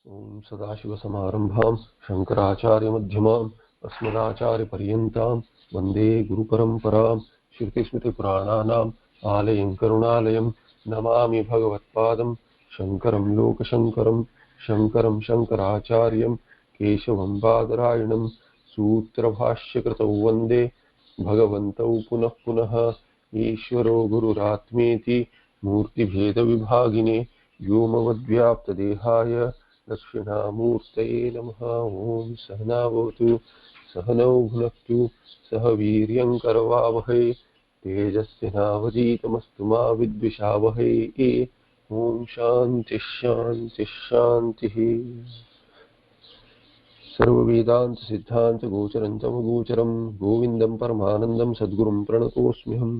ओम सदाशिवसमारंभां शंकराचार्यमध्यमाम् अस्मदाचार्यपर्यन्तां वन्दे गुरुपरम्परां श्रुतिस्मृतिपुराणानाम् आलयं करुणालयं नमामि भगवत्पादं शङ्करं लोकशङ्करं शङ्करं शङ्कराचार्यं केशवं बादरायणं सूत्रभाष्यकृतौ वन्दे भगवन्तौ पुनः पुनः ईश्वरो गुरुरात्मेति मूर्तिभेदविभागिने व्योमवद्व्याप्तदेहाय दक्षिणामूर्तये नमः। ओम सहना भवतु सहनौ भुनक्तु सह वीर्यं करवावहै तेजस्विनावधीतमस्तु मा विद्विषावहै। ओम शांति शांति शांति। सर्ववेदांत सिद्धांत गोचरं तमगोचरं गोविंदं परमानंदं सद्गुरुं प्रणतोऽस्म्यहम्।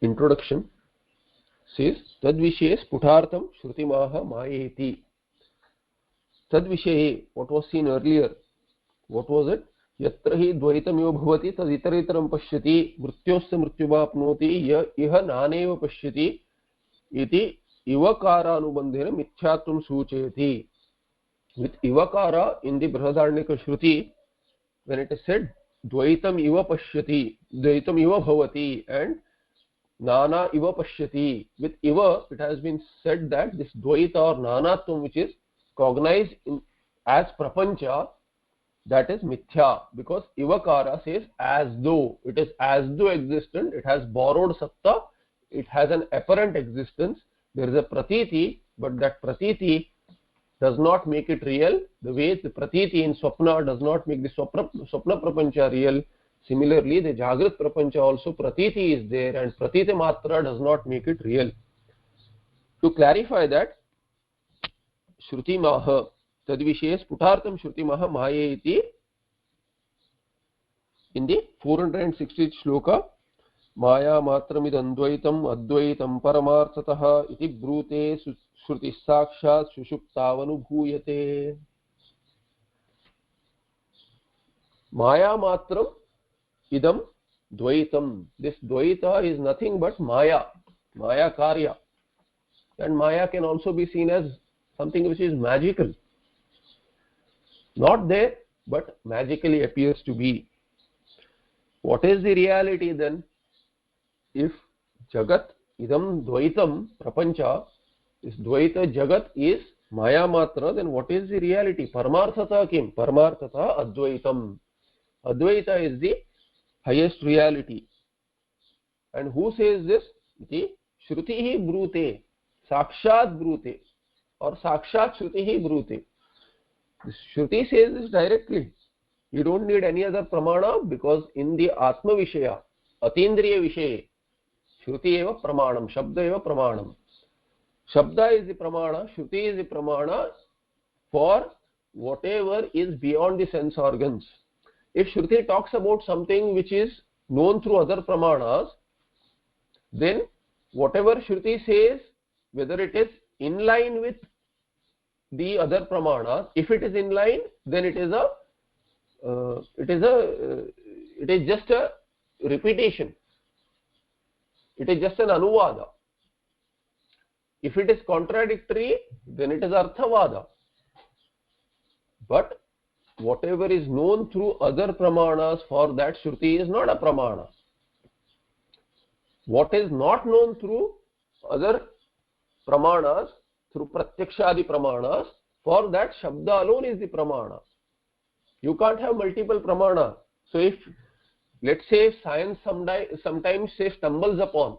Introduction says Tadvishe Sputartham Shrutimaha Mayeti. Tadvishe, what was seen earlier, what was it? Yatra hi dvaitamiva bhavati tad itaritram pashyati mrutyosya mrutyuvapnoti ya iha naneva pashyati iti ivakara anubandhena mithyatvam suchayati. With ivakara in the Brihadaranyaka Shruti, when it is said dvaitam iva pashyati, dvaitam iva bhavati, and nana iva pashyati, with iva it has been said that this dvaita or nanatvam which is cognized as prapancha, that is mithya, because ivakara says as though, it is as though existent, it has borrowed satta, it has an apparent existence, there is a pratiti, but that pratiti does not make it real, the way the pratiti in swapna does not make the swapna prapancha real. Similarly, the Jagrat Prapancha also pratiti is there, and pratiti matra does not make it real. To clarify that, Shruti Maha Tadvishe Sputartham Shruti Maha Mayeti, in the 460th shloka, Maya matramidandvaitam advaitam paramarthatah iti brute Shruti Sakshat Sushuptavanubhuyate. Maya matram idam dvaitam. This dvaita is nothing but maya, maya karya, and maya can also be seen as something which is magical, not there but magically appears to be. What is the reality then? If jagat idam dvaitam prapancha, this dvaita jagat is maya matra, then what is the reality? Paramarthata kim? Paramarthata advaitam. Advaita is the highest reality. And who says this? Iti Shrutihi Brute, Sakshat Brute, or Sakshat Shrutihi Brute. Shruti says this directly. You don't need any other pramana, because in the Atma Vishaya, Atindriya Vishaya, Shruti eva pramanam, Shabda eva pramanam. Shabda is the pramana, Shruti is the pramana for whatever is beyond the sense organs. If Shruti talks about something which is known through other pramanas, then whatever Shruti says, whether it is in line with the other pramanas, if it is in line, then it is just a repetition. It is just an anuvada. If it is contradictory, then it is arthavada. But whatever is known through other pramanas, for that Shruti is not a pramana. What is not known through other pramanas, through pratyakshadi pramanas, for that Shabda alone is the pramana. You can't have multiple pramana. So if, let's say, science sometimes say stumbles upon,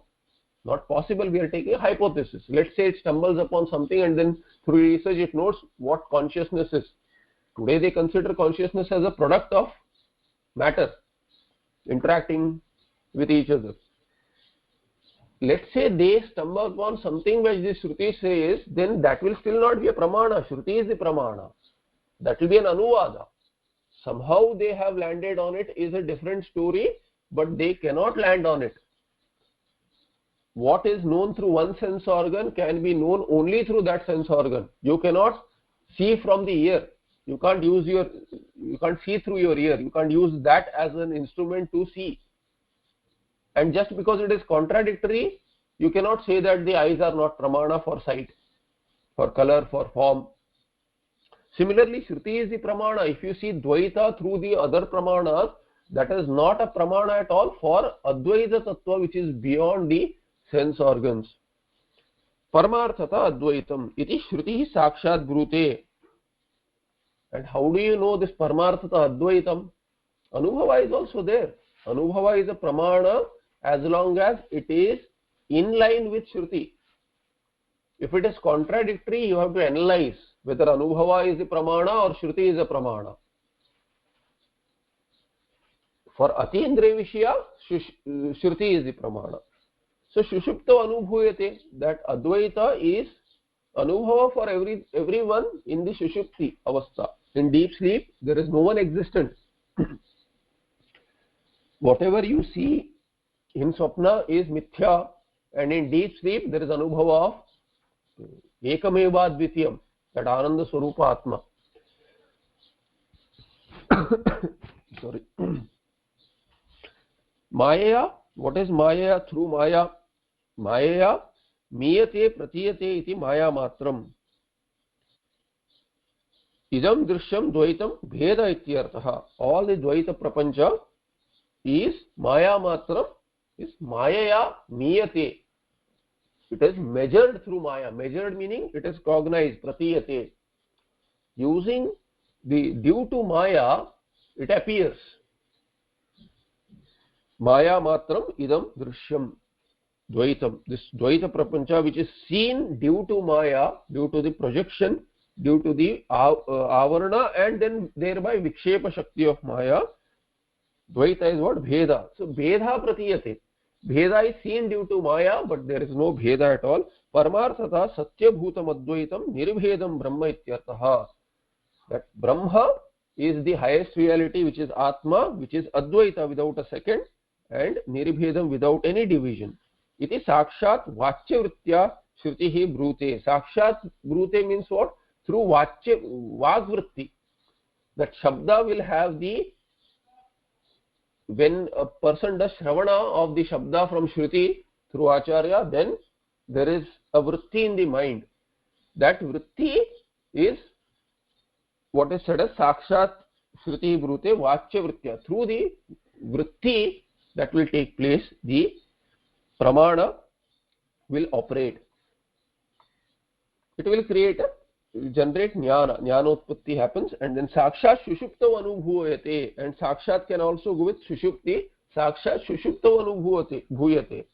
not possible, we are taking a hypothesis. Let's say it stumbles upon something and then through research it knows what consciousness is. Today they consider consciousness as a product of matter interacting with each other. Let's say they stumble upon something which the Shruti says, then that will still not be a pramana. Shruti is the pramana. That will be an anuvada. Somehow they have landed on it is a different story, but they cannot land on it. what is known through one sense organ can be known only through that sense organ. You cannot see from the ear. You can't see through your ear. You can't use that as an instrument to see. And just because it is contradictory, you cannot say that the eyes are not pramana for sight, for color, for form. Similarly, Shruti is the pramana. If you see Dvaita through the other pramanas, that is not a pramana at all for Advaita Tattva, which is beyond the sense organs. Paramarthata Advaitam iti Shruti Sakshat Brute. And how do you know this Paramarthata Advaitam? Anubhava is also there. Anubhava is a pramana as long as it is in line with Shruti. If it is contradictory, you have to analyze whether Anubhava is the pramana or Shruti is a pramana. For Atindriya Vishya, Shruti is the pramana. So Shushupta Anubhuyate, that Advaita is Anubhava for everyone in the Shushupti Avastha. In deep sleep, there is no one existent. Whatever you see in Swapna is Mithya, and in deep sleep there is Anubhava of Ekameva Dvitiyam, that Ananda Swarupa Atma. Sorry. Maya, what is Maya? Through Maya. Maya, Miyate Pratiyate iti Maya Matram. Idam Drishyam Dvaitam Bheda ityartaha. All the Dvaita Prapancha is Maya Matram, is Mayaya Miyate. It is measured through Maya. Measured meaning it is cognized, Pratiyate. Using due to Maya, it appears. Maya Matram Idam Drishyam Dvaitam. This Dvaita Prapancha which is seen due to Maya, due to the projection, due to the avarana, and then thereby Vikshepa Shakti of Maya. Dvaita is what? Bheda. So Bheda Pratiyate. Bheda is seen due to Maya, but there is no Bheda at all. Paramarthata Satya Bhutam Advaitam Nirbhedam Brahma ityartaha. That Brahma is the highest reality, which is Atma, which is Advaita without a second, and Nirbhedam without any division. Iti Sakshat Vachya Vrittya Shrutihi Brute. Sakshat Brute means what? Through Vachya, Vagvritti. That Shabda will have the, when a person does Shravana of the Shabda from Shruti through Acharya, then there is a Vritti in the mind. That Vritti is what is said as Sakshat Shruti Brute Vachya Vrittya. Through the Vritti that will take place, the Pramana will operate. It will generate Jnana. Jnanotpatti happens, and then Sakshat Shushupta Anubhuyate, and Sakshat can also go with Shushupti. Sakshat Shushupta Anubhuyate.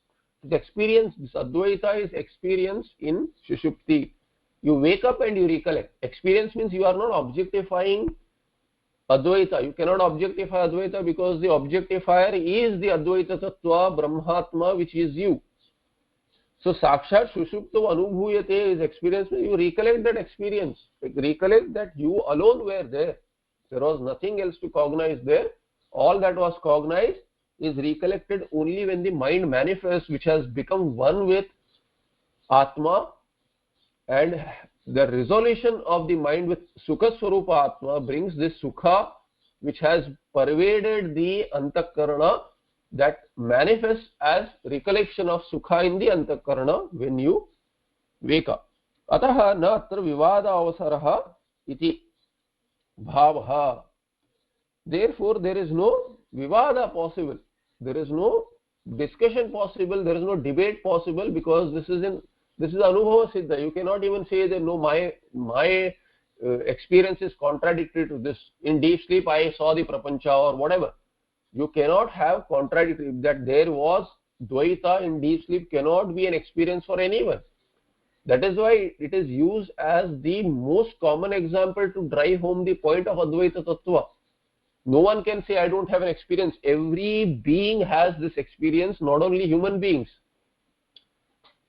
The experience, this Advaita is experienced in Shushupti. You wake up and you recollect. Experience means you are not objectifying Advaita. You cannot objectify Advaita because the objectifier is the Advaita Tattva, Brahmatma, which is you. So Sakshat Shushupta Anubhuyate is experience. You recollect that experience. Recollect that you alone were there. There was nothing else to cognize there. All that was cognized is recollected only when the mind manifests, which has become one with Atma, and the resolution of the mind with Sukha Swarupa Atma brings this Sukha which has pervaded the Antakarana, that manifests as recollection of Sukha in the Antakarana when you wake up. Ataha na atra vivada avasaraha iti bhavaha. Therefore, there is no vivada possible. There is no discussion possible. There is no debate possible, because this is Anubhava Siddha. You cannot even say that no, my experience is contradictory to this. In deep sleep, I saw the Prapancha or whatever. You cannot have contradictory. That there was Dvaita in deep sleep cannot be an experience for anyone. That is why it is used as the most common example to drive home the point of Advaita Tattva. No one can say, I don't have an experience. Every being has this experience, not only human beings.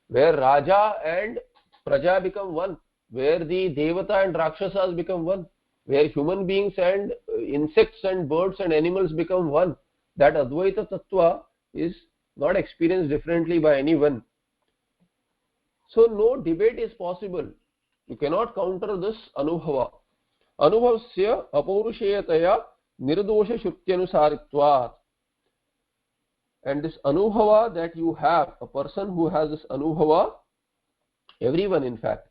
Where Raja and Praja become one, where the Devata and Rakshasas become one, where human beings and insects and birds and animals become one. That Advaita Tattva is not experienced differently by anyone. So no debate is possible. You cannot counter this anubhava. Anubhavasya apaurusheyataya nirdosha shrutyanusaritvat. And this anubhava that you have, a person who has this anubhava, everyone in fact,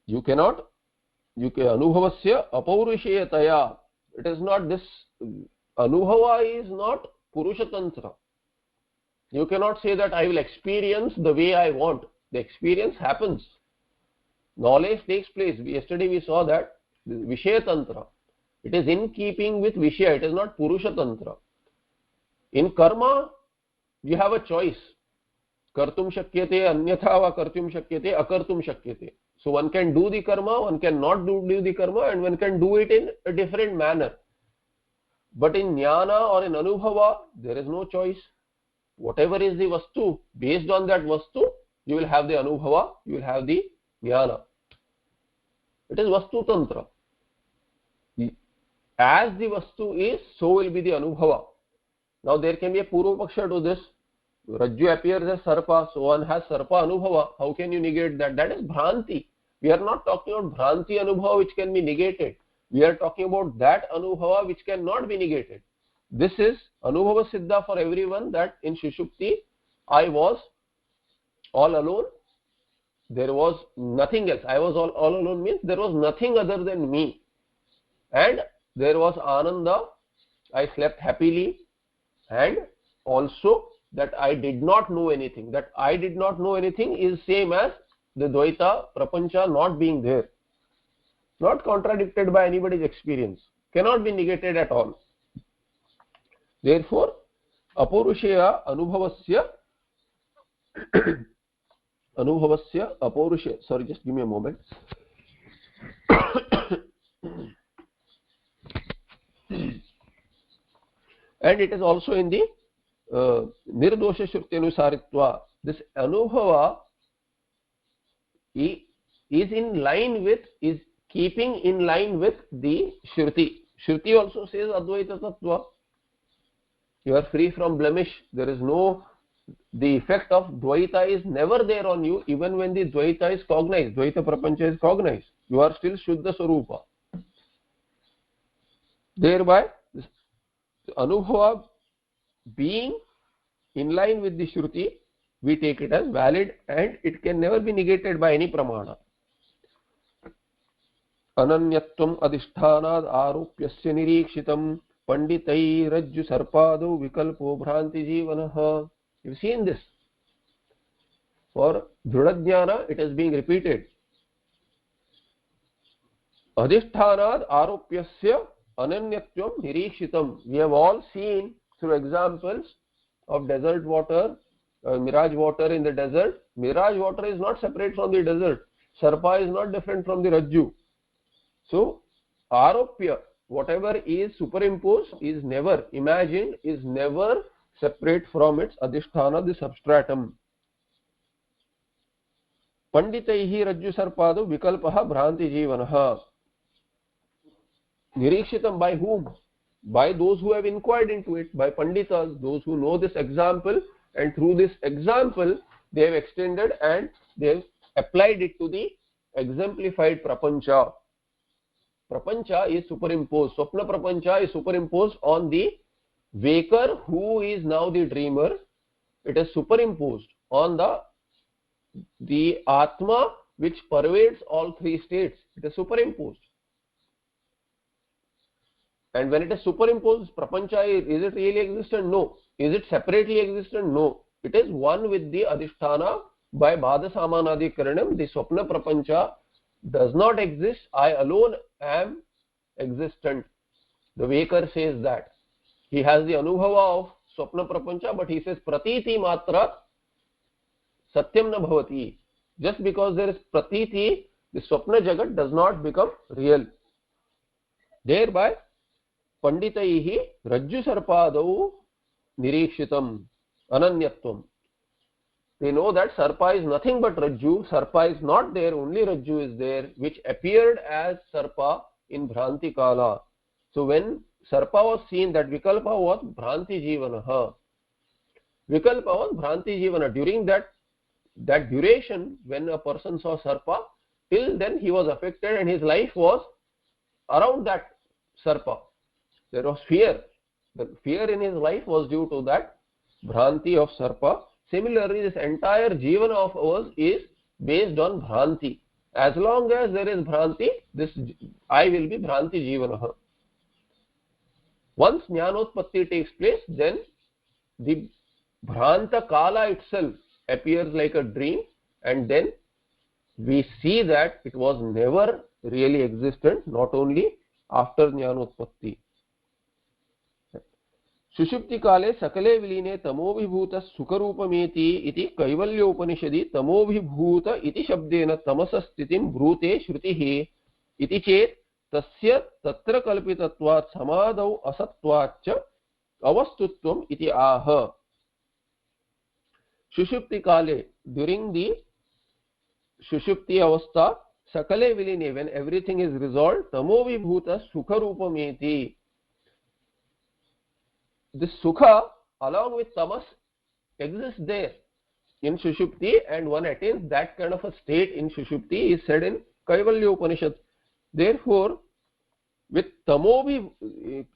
you cannot, anubhavasya apaurusheyataya. It is not this, anubhava is not purushatantra. You cannot say that I will experience the way I want. The experience happens. Knowledge takes place. Yesterday we saw that Vishaya Tantra. It is in keeping with Vishaya. It is not Purusha Tantra. In karma, you have a choice. Kartum shakyate, anyatha va kartum shakyate, akartum shakyate. So one can do the karma, one can not do the karma, and one can do it in a different manner. But in jnana or in anubhava, there is no choice. Whatever is the vastu, based on that vastu, you will have the anubhava, you will have the jnana. It is vastu tantra. As the vastu is, so will be the anubhava. Now there can be a purva paksha to this. Rajju appears as sarpa, so one has sarpa anubhava. How can you negate that? That is bhranti. We are not talking about bhranti anubhava which can be negated. We are talking about that anubhava which cannot be negated. This is anubhava siddha for everyone, that in Sushupti I was all alone. There was nothing else. I was all alone means there was nothing other than me. And there was ananda. I slept happily. And also that I did not know anything. That I did not know anything is same as the Dvaita Prapancha not being there. Not contradicted by anybody's experience. Cannot be negated at all. Therefore, apaurushaya anubhavasya apaurushaya. Sorry, just give me a moment. And it is also in the nirdosha shrutyanusaritva. This anubhava is in line with, is keeping in line with the Shruti. Shruti also says Advaita Tattva. You are free from blemish. There is no, the effect of Dvaita is never there on you, even when the Dvaita is cognized. Dvaita Prapancha is cognized. You are still Shuddha Sarupa. Thereby, this Anubhava being in line with the Shruti, we take it as valid and it can never be negated by any pramana. Ananyatvam adhishthanad arupyasya nirikshitam panditai rajju sarpado vikalpo bhranti jivanah. You've seen this. For Dhrudajnana, it is being repeated. Adhishthanad arupyasya ananyatvam nirikshitam. We have all seen through examples of desert water, mirage water in the desert. Mirage water is not separate from the desert. Sarpa is not different from the Rajju. So, aropya, whatever is superimposed, is never imagined, is never separate from its adhisthana, the substratum. Panditaihi Rajju Sarpado Vikalpaha Bhranti Jivanaha. Nirikshitam, by whom? By those who have inquired into it, by Panditas, those who know this example, and through this example they have extended and they have applied it to the exemplified Prapancha. Prapancha is superimposed. Swapna Prapancha is superimposed on the waker who is now the dreamer. It is superimposed on the Atma which pervades all three states. It is superimposed. And when it is superimposed, Prapancha, is it really existent? No. Is it separately existent? No. It is one with the Adhisthana by Bhada Samanadikaranam. The Swapna Prapancha does not exist. I alone am existent. The Waker says that. He has the Anubhava of Swapna Prapancha, but he says Pratiti Matra Satyam na Bhavati. Just because there is Pratiti, the Swapna Jagat does not become real. Thereby, Panditaihi Rajju Sarpadau Nirikshitam Ananyatvam. They know that Sarpa is nothing but Rajju. Sarpa is not there, only Rajju is there, which appeared as Sarpa in Bhranti Kala. So when Sarpa was seen, that Vikalpa was Bhranti Jivanaha. Vikalpa was Bhranti Jivana. During that that duration when a person saw Sarpa, till then he was affected and his life was around that Sarpa. There was fear. The fear in his life was due to that Bhranti of Sarpa. Similarly, this entire Jivana of ours is based on Bhranti. As long as there is Bhranti, this I will be Bhranti Jivanaha. Once Jnanotpatti takes place, then the Bhranta Kala itself appears like a dream, and then we see that it was never really existent, not only after Jnanotpatti. सुषुप्ति काले सकले विलीने तमोभिभूत सुखरूपमेति इति कैवल्योपनिषदि तमोभिभूत इति शब्देन तमसस्थितिं ब्रूते श्रुतिः इति चेत् तस्य तत्र कल्पितत्वात् समादौ असत्त्वाच्च अवस्तुत्वम् इति आह. सुषुप्ति काले, ड्यूरिंग द सुषुप्ति अवस्था, सकले विलीने, when everything is resolved, तमोभिभूत सुखरूपमेति, this sukha along with tamas exists there in Sushupti, and one attains that kind of a state in Sushupti is said in Kaivalya Upanishad. Therefore, with Kaivalya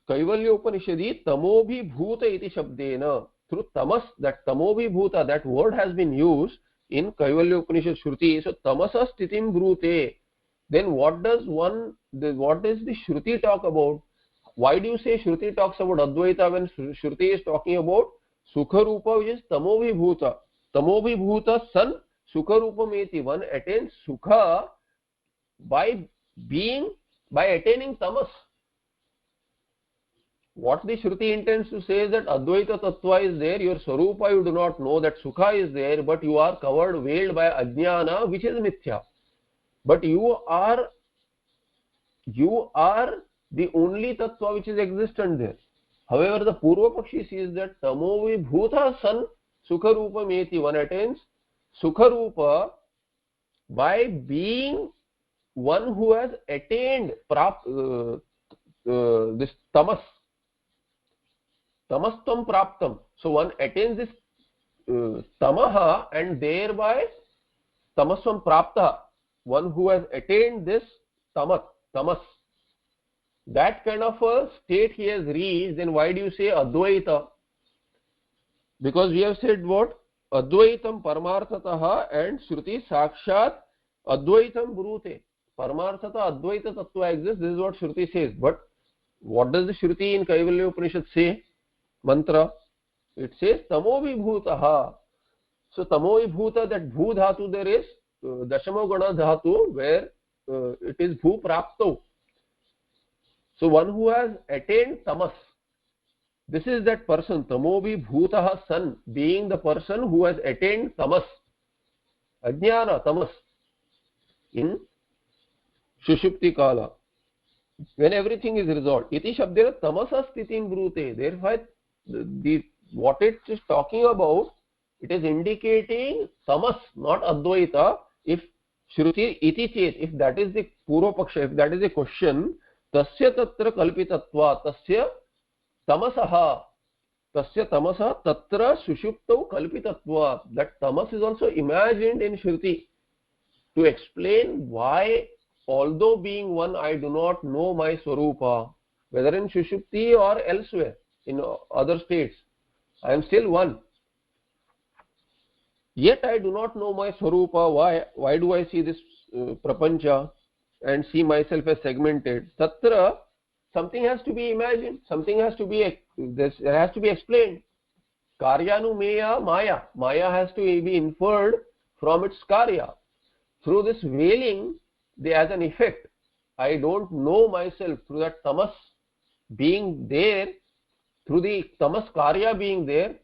Upanishadi Tamobhi Bhuta iti shabdena, through tamas, that Tamobhi Bhuta, that word has been used in Kaivalya Upanishad Shruti. So tamasa stitim brute. Then what does the Shruti talk about? Why do you say Shruti talks about Advaita when Shruti is talking about Sukha Rupa, which is Tamobhi Bhuta? Tamobhi Bhuta San Sukha Rupa Meti. One attains Sukha by attaining Tamas. What the Shruti intends to say is that Advaita Tattva is there, your Swarupa you do not know, that Sukha is there, but you are covered, veiled by Ajnana, which is Mithya. But you are the only tattva which is existent there. However, the Purva Pakshi sees that Tamovi Bhuta San Sukha Rupa Meti. One attains Sukha Rupa by being one who has attained this Tamas. Tamastam Praptam. So one attains this Tamaha, and thereby Tamasvam Prapta. One who has attained this Tamas. That kind of a state he has reached. Then why do you say Advaita? Because we have said what? Advaitam Paramarthataha, and Shruti Sakshat Advaitam Brute. Paramarthata Advaita Tattva exists. This is what Shruti says. But what does the Shruti in Kaivalya Upanishad say? Mantra. It says Tamovi Bhutaha. So Tamovi Bhuta, that Bhu Dhatu, there is Dashama Gana Dhatu, where it is Bhu Prapto. So one who has attained tamas, this is that person, Tamobhi Bhutaha San, being the person who has attained tamas, Ajnana, tamas, in Sushupti Kala, when everything is resolved. Iti Shabdena Tamasa Stitim Brute. Therefore, what it is talking about, it is indicating tamas, not Advaita. If Shruti Iti Chet, if that is the Purva Paksha, if that is the question, Tasya tatra kalpitatva, tasya tamasaha tatra sushuptau kalpitatva. That tamas is also imagined in Shruti to explain why, although being one, I do not know my Swarupa, whether in Sushupti or elsewhere in other states. I am still one. Yet I do not know my Swarupa. Why do I see this prapancha and see myself as segmented? Tatra, something has to be imagined, something has to be, there has to be explained. Karyanumeya Maya. Maya has to be inferred from its karya. Through this veiling, there has an effect. I don't know myself. Through that tamas being there, through the tamas karya being there,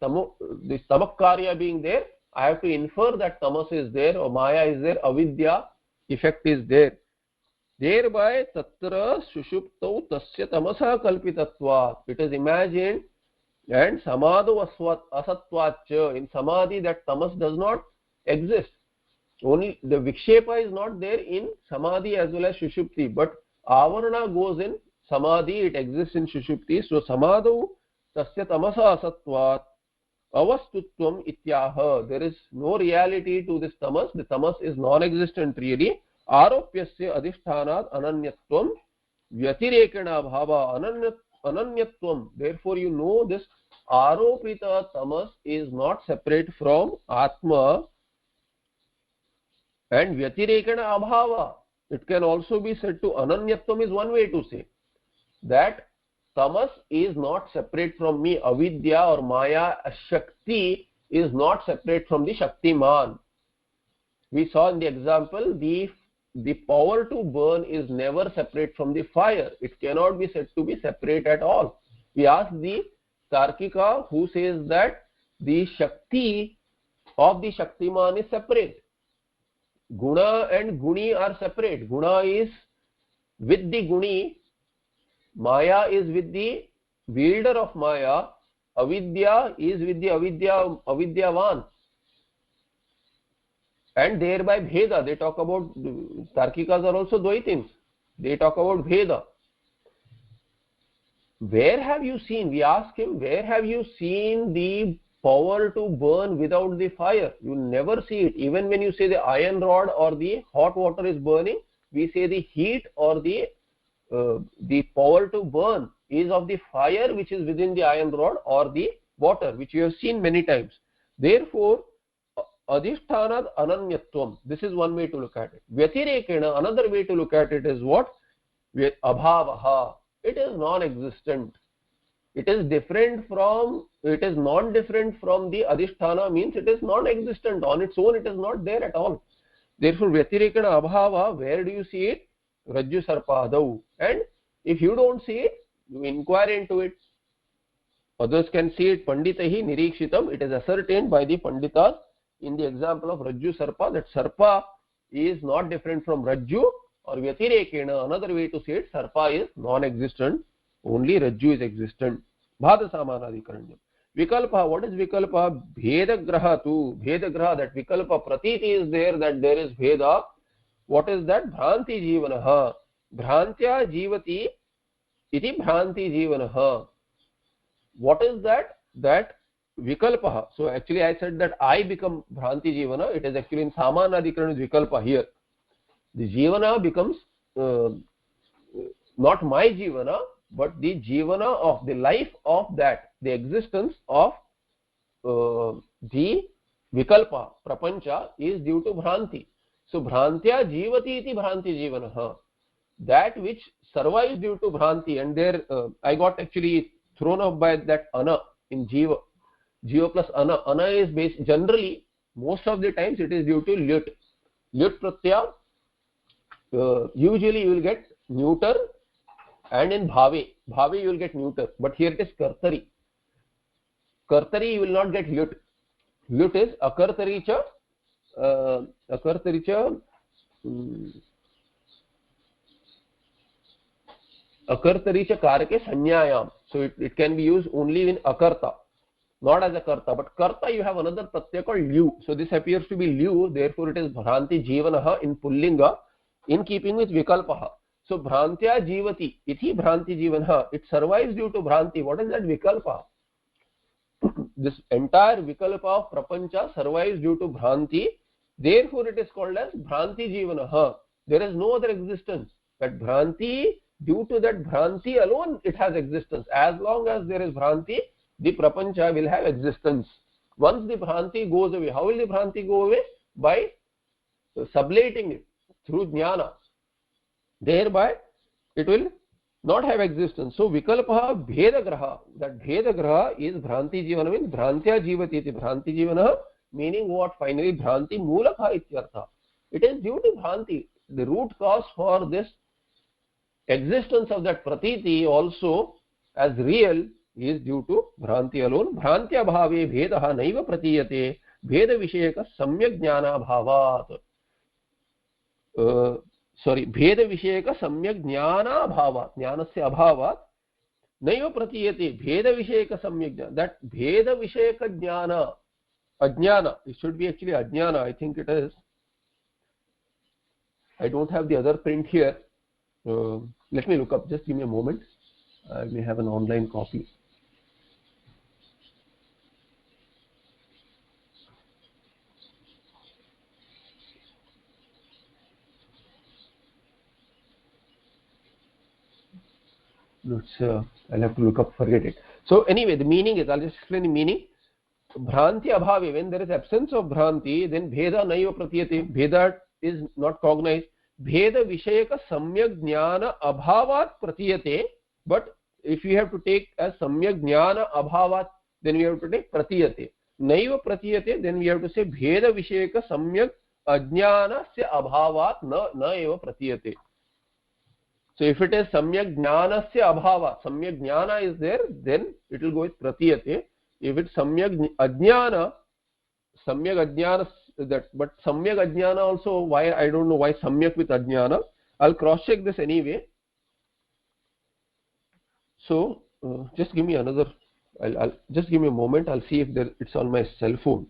this tamak karya being there, I have to infer that tamas is there or Maya is there, avidya effect is there. Thereby tatra sushuptau tasya tamasa kalpitatva. It is imagined, and samadho asatvacha. In samadhi, that tamas does not exist. Only the vikshepa is not there in samadhi as well as sushupti, but avarana goes in samadhi, it exists in sushupti. So samadho tasya tamasa asatvat avastutvam ityaha. There is no reality to this tamas. The tamas is non-existent really. Aropyasya adhishthanat ananyatvam vyatirekana bhava ananyatvam. Therefore you know this aropita tamas is not separate from atma, and vyatirekana abhava. It can also be said to ananyatvam is one way to say that tamas is not separate from me. Avidya or maya, shakti is not separate from the shaktiman. We saw in the example the power to burn is never separate from the fire. It cannot be said to be separate at all. We asked the Tarkika who says that the shakti of the shaktiman is separate. Guna and guni are separate. Guna is with the guni, maya is with the wielder of maya, avidya is with the avidyavan, and thereby bheda. They talk about, Tarkikas are also Dvaitins, they talk about bheda. Where have you seen, we ask him, where have you seen the power to burn without the fire? You never see it. Even when you say the iron rod or the hot water is burning, we say the heat or the power to burn is of the fire which is within the iron rod or the water, which you have seen many times. Therefore adhishthanat ananyatvam, this is one way to look at it. Vyatirekena, another way to look at it is what? Abhavaha, it is non-existent. It is different from, it is non-different from the adhisthana, means it is non-existent on its own, it is not there at all. Therefore vyatirekena abhava, where do you see it? Rajju sarpadau. And if you don't see it, you inquire into it. Others can see it. Panditahi nirikshitam, it is ascertained by the panditas in the example of Rajju sarpa, that sarpa is not different from Rajju, or vyatirekena, another way to say it, sarpa is non-existent, only Rajju is existent. Bhada samanadikaranyam. Vikalpa, what is vikalpa? Bhedagraha tu, bhedagraha, that vikalpa pratiti is there, that there is bheda. What is that? Bhranti jivanaha. Bhrantya jivati iti bhranti jivanaha. What is that? That vikalpaha. So actually I said that I become bhranti jivana. It is actually in samanadikaran vikalpa here. The jivana becomes not my jivana, but the jivana of the life of that, the existence of the vikalpa, prapancha, is due to bhranti. So bhrantya jivati iti bhranti jivanaha, that which survives due to bhranti. And there I got actually thrown off by that ana in jiva. Jiva plus ana. Ana is based, generally most of the times it is due to lyut. Lyut pratyaya, usually you will get neuter, and in bhave you will get neuter, but here it is kartari. Kartari you will not get lyut. Lyut is akartari cha akartaricha karake sanyayam. So it can be used only in akarta, not as a karta. But karta you have another pratyaya called lyu. So this appears to be lyu, therefore it is bhranti jivanaha in pullinga, in keeping with vikalpaha. So bhrantya jivati iti bhranti jivanaha, it survives due to bhranti. What is that? Vikalpa. This entire vikalpa of prapancha survives due to bhranti. Therefore it is called as bhranti jivanaha. There is no other existence. That bhranti, due to that bhranti alone it has existence. As long as there is bhranti, the prapancha will have existence. Once the bhranti goes away, how will the bhranti go away? By sublating it through jnana. Thereby it will not have existence. So vikalpaha bhedagraha, that bhedagraha is bhranti jivana, means bhrantya jivati iti bhranti jivana, meaning what? Finally bhranti mulakha ityartha. It is due to bhranti. The root cause for this existence of that pratiti also as real is due to bhranti alone. Bhrantya bhave bhedaha naiva pratiyate bheda vishayaka samyak jnana bhavat. Bheda vishayaka samyak jnana bhavat, jnanasya abhavat naiva pratiyate bheda vishayaka samyak jnana. That bheda vishayaka jnana, ajnana, it should be actually ajnana, I think it is. I don't have the other print here. Let me look up, just give me a moment. I may have an online copy. I'll have to look up, forget it. So anyway, the meaning is, I'll just explain the meaning. Bhranti abhave, when there is absence of bhranti, then bheda naiva pratiyate, bheda is not cognized. Bheda vishayaka samyak jnana abhavat pratiyate, but if you have to take as samyak jnana abhavat, then we have to take pratiyate. Naiva pratiyate, then we have to say bheda vishayaka samyak ajnana se abhavat na eva pratiyate. So if it is samyak jnana se abhava, samyak jnana is there, then it will go with pratiyate. If it's samyak ajnana, that, but samyak ajnana also, why, I don't know why samyak with ajnana. I'll cross check this anyway. So just give me another, I'll just give me a moment. I'll see if it's on my cell phone.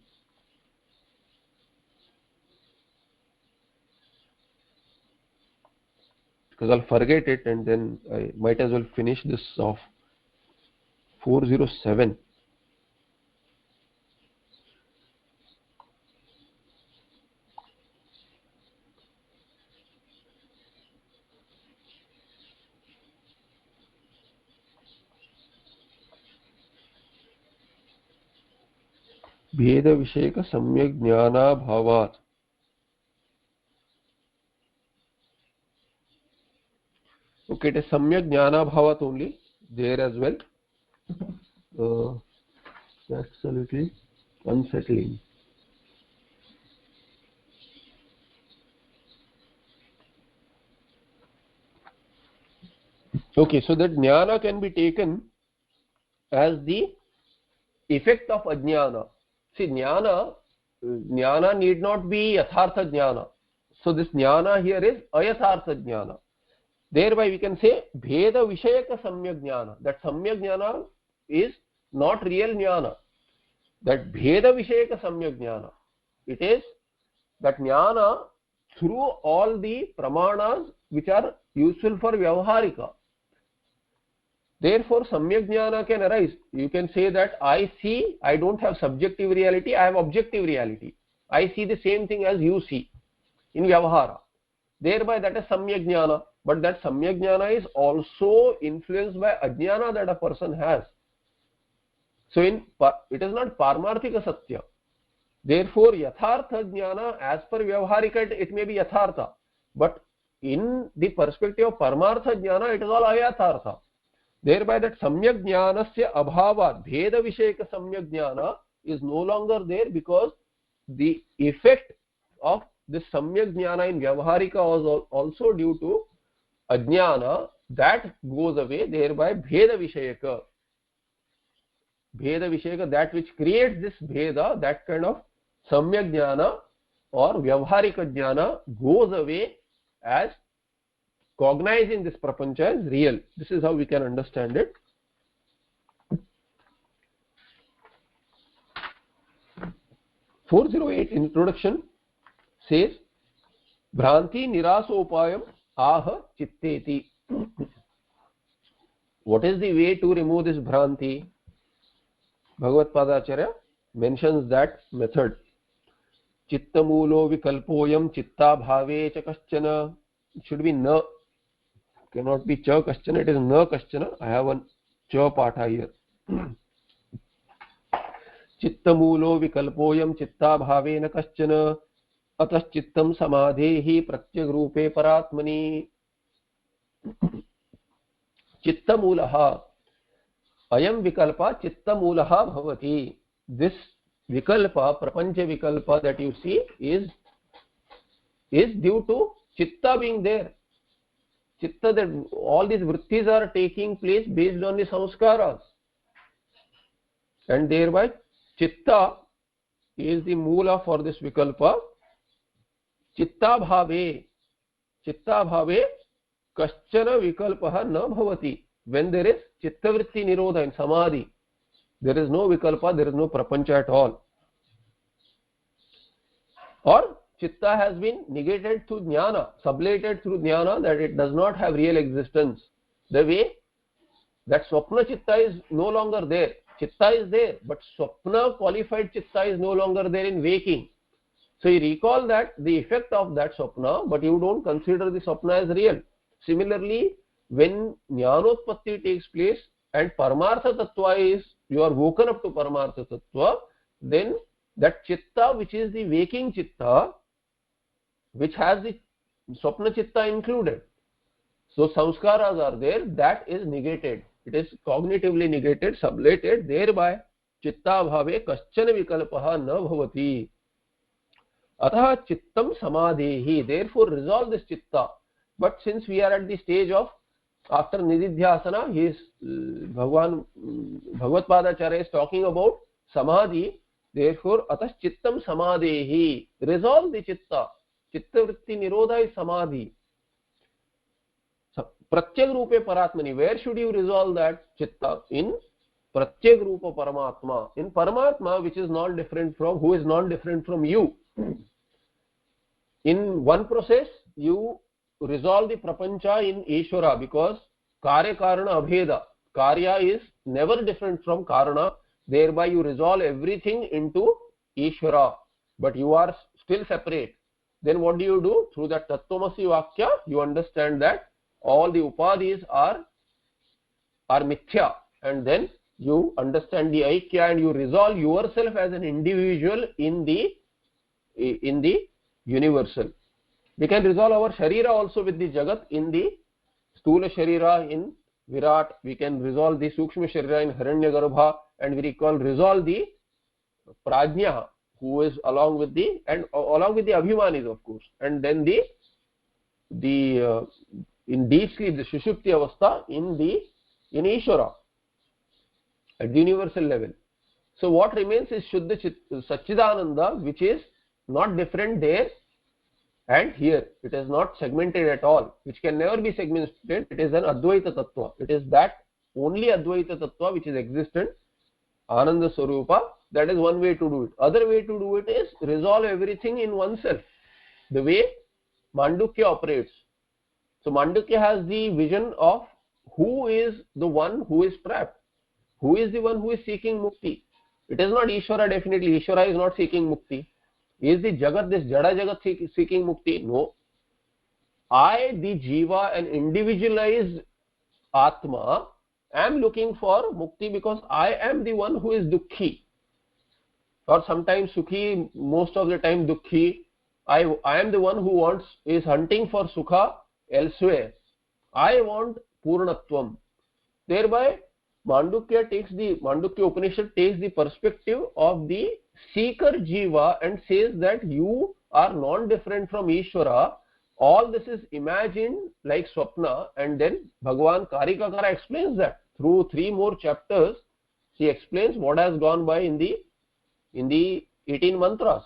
Because I'll forget it and then I might as well finish this off. 407. भेद विषयक सम्यक ज्ञाना भावात्. Okay, it is samyak jnana bhavat only there as well. That's a little unsettling. Okay, so that jnana can be taken as the effect of ajnana. See, jnana need not be yathartha jnana. So this jnana here is ayathartha jnana. Thereby we can say bheda vishayaka samyak jnana. That samyak jnana is not real jnana. That bheda vishayaka samyak jnana. It is that jnana through all the pramanas which are useful for vyavaharika. Therefore samyak jnana can arise. You can say that I see, I don't have subjective reality, I have objective reality. I see the same thing as you see in vyavahara. Thereby that is samyak jnana. But that samyak jnana is also influenced by ajnana that a person has. So it is not parmarthika satya. Therefore yathartha jnana, as per vyavaharika it may be yathartha, but in the perspective of parmartha jnana it is all ayathartha. Thereby that samyak jnanasya abhava, bheda vishayaka samyak jnana is no longer there, because the effect of this samyak jnana in vyavaharika was also due to ajnana, that goes away. Thereby bheda vishayaka, that which creates this bheda, that kind of samyak jnana or vyavaharika jnana goes away as cognizing this prapancha as real. This is how we can understand it. (408) introduction says Bhranti nirasopayam aha chitteti. What is the way to remove this Bhranti? Bhagavad Padacharya mentions that method. Chittamulo vikalpoyam chitta bhave cha kaschana. It should be na, cannot be cha kaschana, it is na kaschana. I have one cha patha here. Chittamulo vikalpoyam chitta bhave na kaschana atas chittam samadhehi pratyagrupe paratmani. Chittamulaha ayam vikalpa chittamulaha bhavati. This vikalpa, prapancha vikalpa that you see is due to chitta being there. Chitta, that all these vrittis are taking place based on the samskaras, and thereby chitta is the mula for this vikalpa. Chitta bhave kaschana vikalpaha na bhavati. When there is chitta vritti nirodha in samadhi, there is no vikalpa, there is no prapancha at all. Or chitta has been negated through jnana, sublated through jnana, that it does not have real existence. The way that swapna chitta is no longer there. Chitta is there, but swapna qualified chitta is no longer there in waking. So you recall that the effect of that swapna, but you don't consider the swapna as real. Similarly, when jnanotpatti takes place and Paramartha Tattva is, you are woken up to Paramartha Tattva, then that chitta which is the waking chitta, which has the Swapna chitta included, so samskaras are there, that is negated. It is cognitively negated, sublated, thereby chitta bhave kaschana vikalpaha na bhavati. Atah chittam samadhehi, therefore resolve this chitta. But since we are at the stage of after nididhyasana, he is Bhagavan Bhagavatpadacharya is talking about samadhi. Therefore atah chittam samadhehi, resolve the chitta. Chitta vritti nirodha is samadhi. Pratyag rupe paratmani, where should you resolve that chitta? In pratyag rupa paramatma, in paramatma, which is non different from, who is non different from you. In one process you resolve the prapancha in Ishvara, because karya karana abheda, karya is never different from karana, thereby you resolve everything into Ishvara, but you are still separate. Then what do you do? Through that Tattvamasi Vakya, you understand that all the upadhis are mithya, and then you understand the Aikya and you resolve yourself as an individual in the universal. We can resolve our Sharira also with the Jagat in the Stula Sharira in Virat. We can resolve the Sukshma Sharira in Hiranyagarbha, and we resolve the Prajna, who is along with the Abhimanis, of course, and then the in deep sleep, the Sushupti Avastha in Ishvara at the universal level. So what remains is Shuddha Satchidananda, which is not different there and here. It is not segmented at all, which can never be segmented. It is an Advaita Tattva. It is that only Advaita Tattva which is existent, Ananda Swarupa. That is one way to do it. Other way to do it is resolve everything in oneself, the way Mandukya operates. So Mandukya has the vision of who is the one who is trapped, who is the one who is seeking mukti. It is not Ishvara, definitely. Ishvara is not seeking mukti. Is the Jagat, this Jada Jagat seeking mukti? No. I, the Jiva, an individualized Atma, am looking for mukti because I am the one who is Dukhi. Or sometimes Sukhi, most of the time Dukhi. I am the one who is hunting for Sukha elsewhere. I want Purnatvam. Thereby Mandukya Upanishad takes the perspective of the seeker Jiva and says that you are non-different from Ishvara. All this is imagined like Swapna, and then Bhagavan Karikakara explains that through 3 more chapters. He explains what has gone by in the 18 mantras,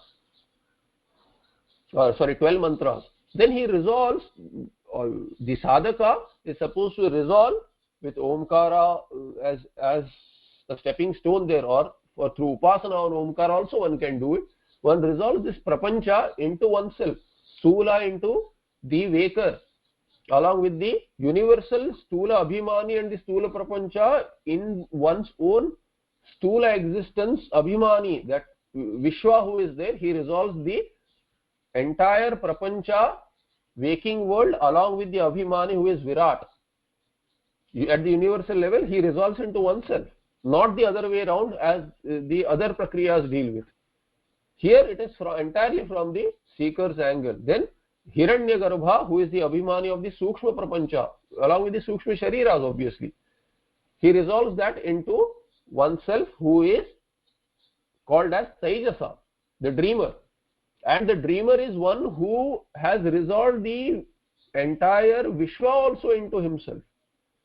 12 mantras. Then he resolves, the sadhaka is supposed to resolve with Omkara as a stepping stone there, or through Upasana on Omkara also one can do it. One resolves this prapancha into oneself, Stula into the waker, along with the universal Stula Abhimani and the Stula Prapancha in one's own Stula existence Abhimani, that Vishwa who is there. He resolves the entire Prapancha waking world along with the Abhimani who is Virat. At the universal level, he resolves into oneself, not the other way around as the other prakriyas deal with. Here it is entirely from the seeker's angle. Then Hiranyagarbha, who is the Abhimani of the Sukshma Prapancha, along with the Sukshma Shariras obviously. He resolves that into oneself, who is called as Taijasa, the dreamer. And the dreamer is one who has resolved the entire Vishwa also into himself.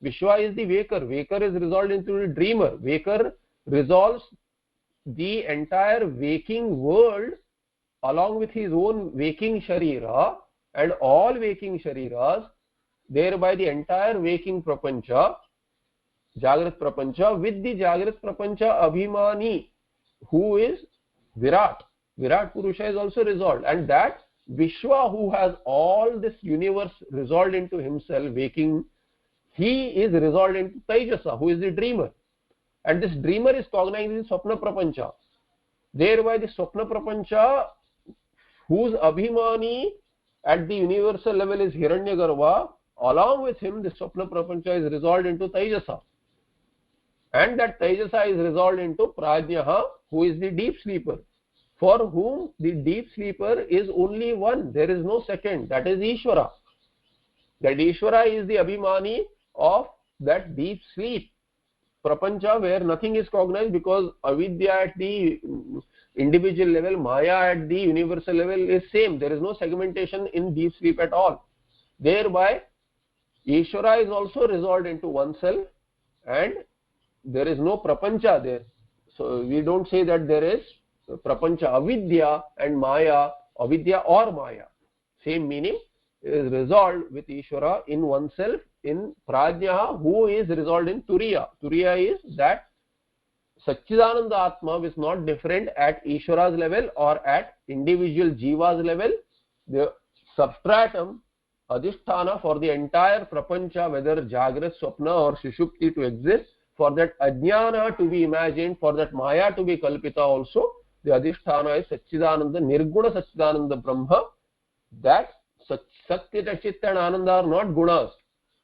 Vishwa is the waker. Waker is resolved into the dreamer. Waker resolves the entire waking world along with his own waking Sharira and all waking Shariras, thereby the entire waking Prapancha, Jagrat Prapancha, with the Jagrat Prapancha Abhimani, who is Virat. Virat Purusha is also resolved, and that Vishwa who has all this universe resolved into himself, waking, he is resolved into Taijasa, who is the dreamer. And this dreamer is cognizing the Swapna Prapancha. Thereby the Swapna Prapancha, whose Abhimani at the universal level is Hiranyagarbha, along with him the Swapna Prapancha is resolved into Taijasa, and that Taijasa is resolved into Prajnaha, who is the deep sleeper, for whom the deep sleeper is only one, there is no second, that is Ishvara. That Ishvara is the Abhimani of that deep sleep Prapancha, where nothing is cognized, because avidya at the individual level, Maya at the universal level is same. There is no segmentation in deep sleep at all. Thereby Ishvara is also resolved into oneself, and there is no Prapancha there. So we don't say that there is Prapancha. Avidya and Maya, avidya or Maya, same meaning, is resolved with Ishvara in oneself, in Prajnaha, who is resolved in Turiya. Turiya is that Satchidananda Atma is not different at Ishvara's level or at individual Jiva's level. The substratum, Adhisthana for the entire Prapancha, whether Jagrat, Swapna or Sushupti to exist, for that Ajnana to be imagined, for that Maya to be Kalpita also, the Adhisthana is Satchidananda, Nirguna Satchidananda Brahma. That Satya, Chit and Ananda are not gunas,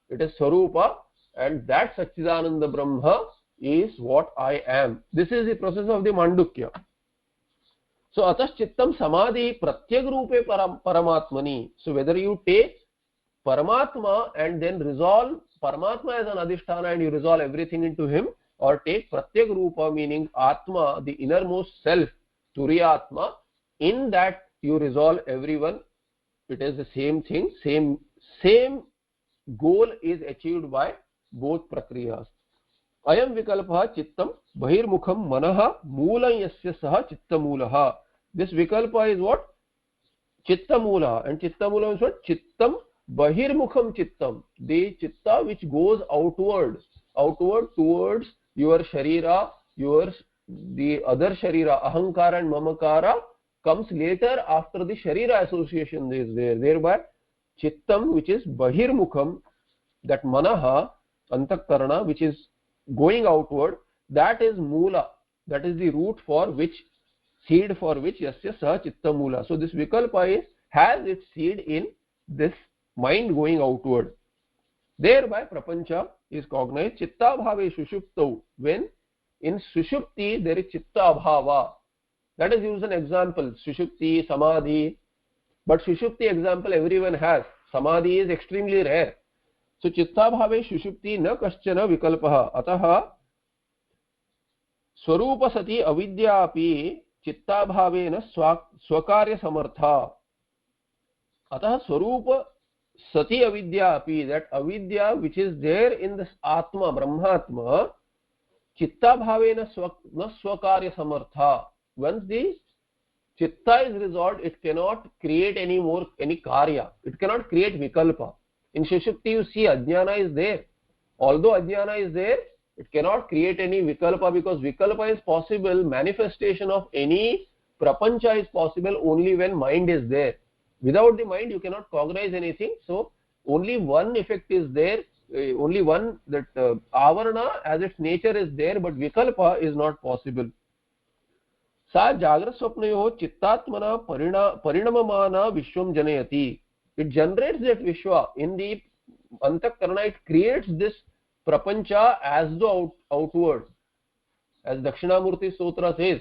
it is Swarupa, and that Satchidananda Brahma is what I am. This is the process of the Mandukya. So atas chittam samadhi pratyag rupe paramatmani. So whether you take Paramatma and then resolve Paramatma as an Adhisthana and you resolve everything into him, or take pratyag rupa, meaning Atma, the innermost self, Turiyatma, in that you resolve everyone, it is the same thing, same goal is achieved by both prakriyas. Ayam vikalpa chittam bahirmukham manaha moolam yasya saha chittamulaha. This vikalpa is what? Chittamula. And chittamula is what? Chittam bahirmukham chittam. The chitta which goes outward towards your sharira, the other sharira, ahankara and mamakara, comes later after the sharira association is there. Thereby chittam, which is bahirmukham, that manaha, antakarana, which is going outward, that is mula, that is the root for which, seed for which yasya sa chittamula. So this vikalpa has its seed in this mind going outward. Thereby prapancha is cognized. Chitta bhave sushuptau, when in sushupti there is chitta bhava. That is used an example, sushupti, samadhi. But sushupti example everyone has. Samadhi is extremely rare. So chitta bhave sushupti na kaschana vikalpaha. Ataha swarupa sati avidya api chitta bhavena swakarya samartha. Ataha swarupa sati avidya api, that avidya which is there in this Atma, Brahmatma, chitta bhavena na swakarya samartha. Once the chitta is resolved, it cannot create any karya. It cannot create vikalpa. In Sushupti you see Ajnana is there. Although Ajnana is there, it cannot create any vikalpa, because vikalpa is possible, manifestation of any prapancha is possible only when mind is there. Without the mind you cannot cognize anything. So only one effect is there, only one, that avarana as its nature is there, but vikalpa is not possible. Sa jagrat swapnayoh chittatmana parinamamana vishwam janayati. It generates that vishwa in the antakarana. It creates this prapancha as the outward, as Dakshinamurti Sutra says,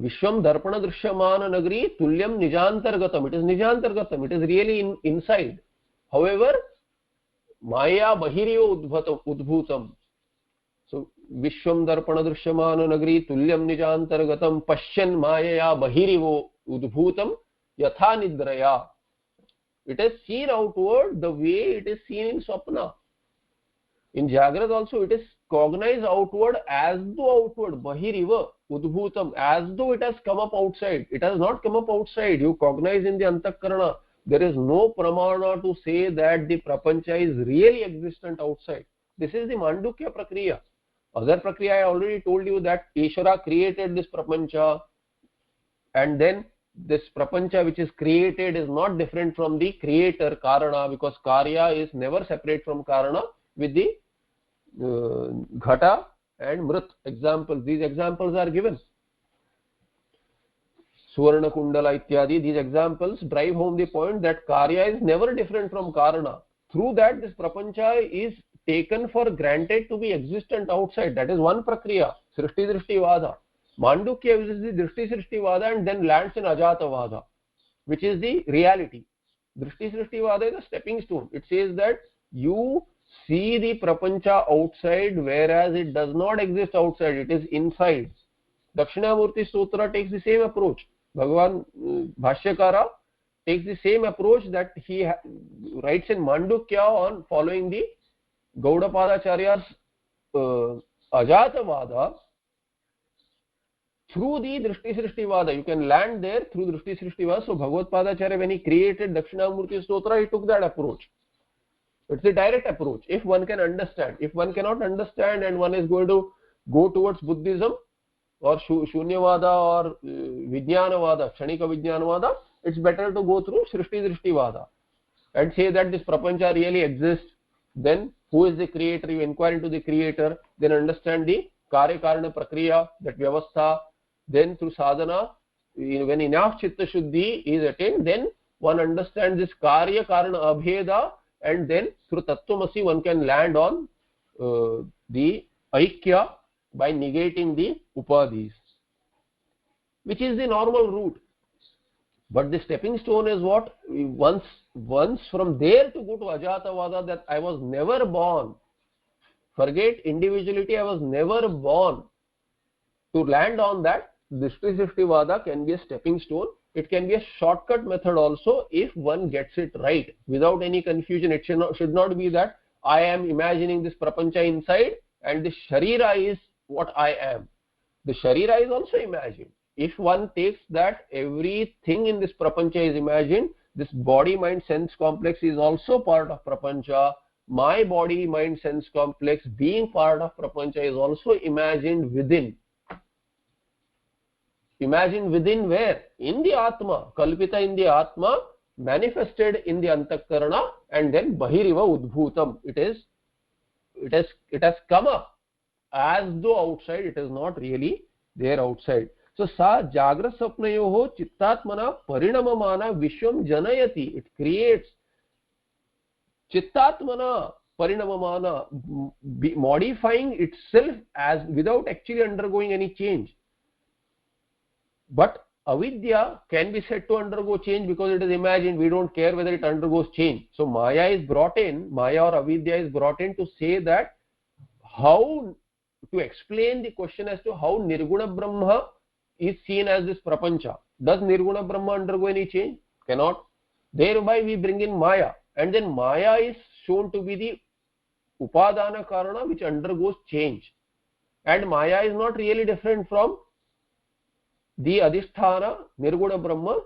Vishwam darpana drishyamana nagri tulyam nijantargatam. It is nijantargatam, it is really inside. However, maya bahiriyo udbhutam. So Vishwam darpana drishyamana nagri tulyam nijantargatam pashyan maya bahiriyo udbhutam yatha nidraya. It is seen outward the way it is seen in Swapna. In Jagrat also it is cognized outward as though outward, bahiriva udbhutam, as though it has come up outside. It has not come up outside. You cognize in the antakarana. There is no pramana to say that the prapancha is really existent outside. This is the Mandukya Prakriya. Other Prakriya I already told you that Ishvara created this prapancha, and then this prapancha which is created is not different from the creator Karana, because Karya is never separate from Karana with the Ghata and Mrit examples. These examples are given. Suvarna Kundala ityadi, these examples drive home the point that Karya is never different from Karana. Through that, this Prapancha is taken for granted to be existent outside. That is one Prakriya, Srishti Drishti Vada. Mandukya uses the Drishti Srishti Vada and then lands in Ajata Vada, which is the reality. Drishti Srishti Vada is a stepping stone. It says that you see the Prapancha outside, whereas it does not exist outside, it is inside. Dakshinamurti Sutra takes the same approach. Bhagavan Bhashyakara takes the same approach that he writes in Mandukya on following the Gaudapadacharya's Ajatavada through the Drishti Srishti Vada. You can land there through Drishti Srishti Vada. So Bhagavad Padacharya, when he created Dakshinamurti Stotra, he took that approach. It's a direct approach if one can understand. If one cannot understand and one is going to go towards Buddhism or Shunyavada or Vijnanavada, Kshanika Vijnanavada, it's better to go through Srishti Drishti Vada and say that this Prapancha really exists. Then who is the creator? You inquire into the creator, then understand the Karya Karana Prakriya, that Vyavastha. Then through sadhana, when enough Chitta Shuddhi is attained, then one understands this Karya Karana Abheda, and then through Tattvamasi one can land on the Aikya by negating the Upadhis, which is the normal route. But the stepping stone is what? Once from there to go to Ajatavada, that I was never born. Forget individuality, I was never born. To land on that, Drishti Srishti Vada can be a stepping stone. It can be a shortcut method also if one gets it right without any confusion. It should not be that I am imagining this Prapancha inside and the Sharira is what I am. The Sharira is also imagined. If one takes that everything in this Prapancha is imagined, this body mind sense complex is also part of Prapancha. My body mind sense complex being part of Prapancha is also imagined within. Imagined within where? In the Atma. Kalpita in the Atma, manifested in the Antakarana, and then Bahiriva Udbhutam. It has come up as though outside. It is not really there outside. So sa Jagra Sapnayoho Chittatmana Parinamamana Vishwam Janayati. It creates Chittatmana Parinamamana, modifying itself as without actually undergoing any change. But avidya can be said to undergo change because it is imagined. We don't care whether it undergoes change. So Maya is brought in, Maya or avidya is brought in to say that how to explain the question as to how Nirguna Brahma is seen as this Prapancha. Does Nirguna Brahma undergo any change? Cannot. Thereby we bring in Maya, and then Maya is shown to be the Upadana Karana which undergoes change. And Maya is not really different from the Adhisthana Nirguna Brahma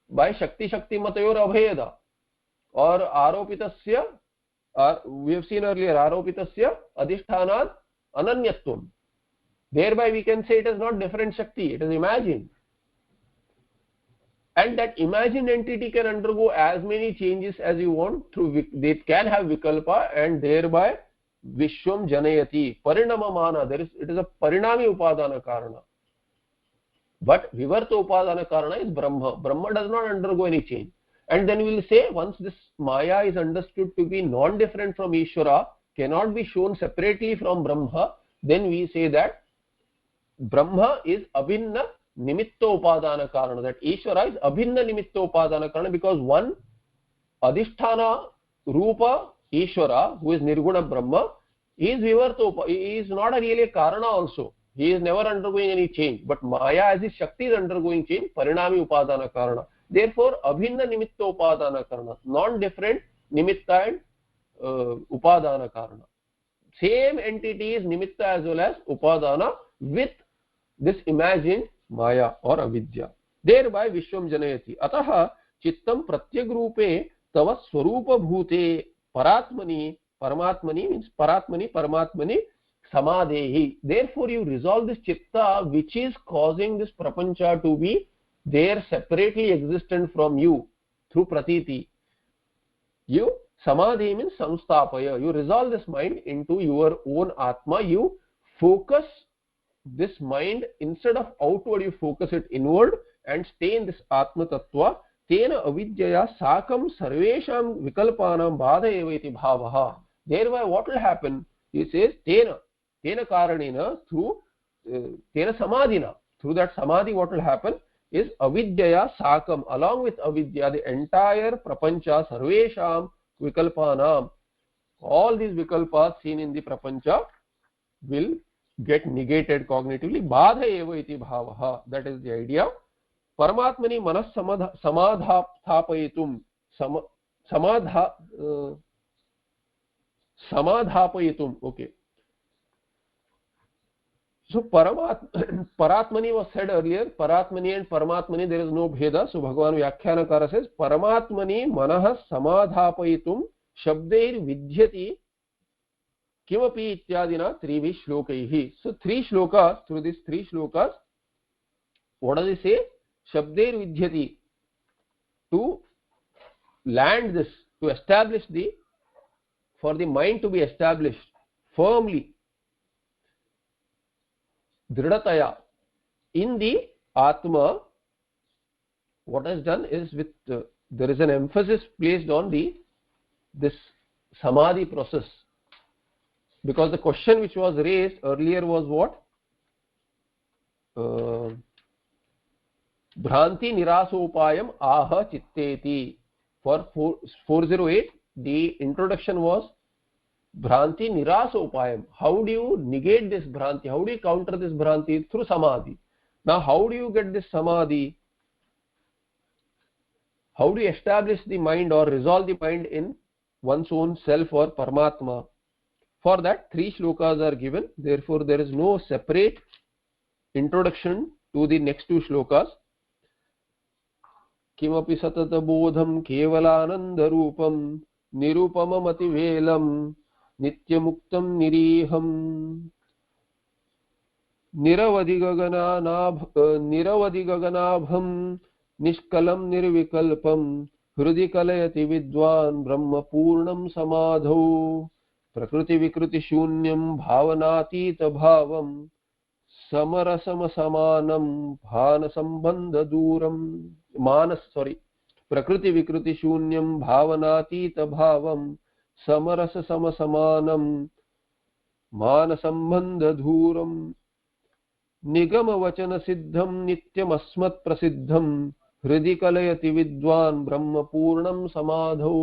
by Shakti Matayor Abheda or Aropitasya, we have seen earlier, Aropitasya Adhisthana Ananyatvam. Thereby we can say it is not different Shakti, it is imagined. And that imagined entity can undergo as many changes as you want through, they can have Vikalpa, and thereby Vishwam Janayati, Parinamamana, it is a Parinami Upadana Karana. But Vivarta Upadana Karana is Brahma. Brahma does not undergo any change. And then we will say, once this Maya is understood to be non-different from Ishvara, cannot be shown separately from Brahma, then we say that Brahma is Abhinna Nimitta Upadana Karana, that Ishvara is Abhinna Nimitta Upadana Karana, because one Adhisthana Rupa Ishvara, who is Nirguna Brahma, is Vivarta, he is not really a Karana also. He is never undergoing any change. But Maya as his Shakti is undergoing change, Parinami Upadana Karana. Therefore, Abhinna Nimitta Upadana Karana, non-different Nimitta and Upadana Karana. Same entity is Nimitta as well as Upadana with this imagined Maya or Avidya. Thereby Vishwam Janayati. Ataha Chittam Pratyagrupe Tava Swarupa Bhute Paratmani. Paramatmani means Paratmani, Paramatmani Samadehi. Therefore you resolve this Chitta which is causing this Prapancha to be there separately existent from you through Pratiti. You Samadhi means Samstapaya. You resolve this mind into your own Atma. You focus this mind, instead of outward you focus it inward, and stay in this Atma Tattva, tena avidyaya sakam sarvesham vikalpanam badha eva iti bhavaha. Thereby what will happen? He says tena karanena, through tena samadhina, through that samadhi what will happen is avidyaya sakam, along with avidya, the entire prapancha, sarvesham vikalpanam, all these vikalpas seen in the prapancha will get negated cognitively. Badha eva iti bhavaha. That is the idea. Paramatmani manas samadhapayitum, samadhapayitum. Okay. So Paratmani was said earlier. Paratmani and Paramatmani, there is no bheda. So Bhagavan Vyakhyanakara says Paramatmani manah samadhapayitum shabdair vidyati kimapi ityadina trivi shlokaihi. So 3 shlokas, through these 3 shlokas, what does he say? Shabdair vidyati, to land this, to establish the, for the mind to be established firmly, dridhataya, in the Atma. What is done is with there is an emphasis placed on this samadhi process, because the question which was raised earlier was what? Bhranti nirasopayam aha chitteti. For 408, the introduction was Bhranti nirasopayam. How do you negate this Bhranti? How do you counter this Bhranti? Through samadhi. Now how do you get this samadhi? How do you establish the mind or resolve the mind in one's own self or Paramatma? For that 3 shlokas are given. Therefore there is no separate introduction to the next 2 shlokas. Kimapi satata bodham kevalananda rupam nirupamam ativelam nityamuktam niriham niravadi gaganabham nishkalam nirvikalpam hrudi kalayati vidwan brahma purnam samadhau prakriti vikriti shunyam bhavanatita bhavam samarasam samanam bhana sambandha duram prakriti vikriti shunyam bhavanatita bhavam samarasa samasamanam mana sambandha dhuram nigama vachana siddham nityam asmat prasiddham hridi kalayati vidwan brahma purnam samadhau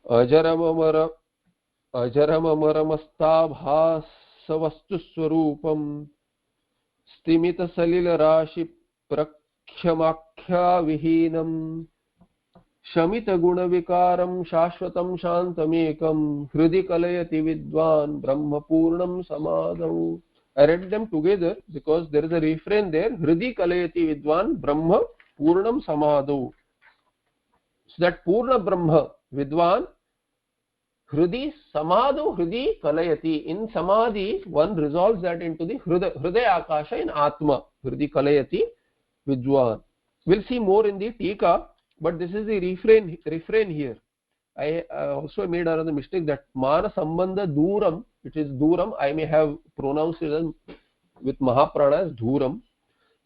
ajaramamaramasthabhas vastu swarupam stimita salila rashi prakhyamakhya vihinam shamita guna vikaram shashvatam shantamekam hridi kalayati vidwan brahma purnam samadhau. I read them together because there is a refrain there. Hridi kalayati vidwan brahma purnam samadhau. So that purna brahma vidwan hridi samadhu hridi kalayati. In samadhi one resolves that into the hridaya akasha in atma. Hridi kalayati vidwan. We'll see more in the tika, but this is the refrain here. I also made another mistake, that mana sambandha duram, it is duram. I may have pronounced it with mahaprana as dhuram.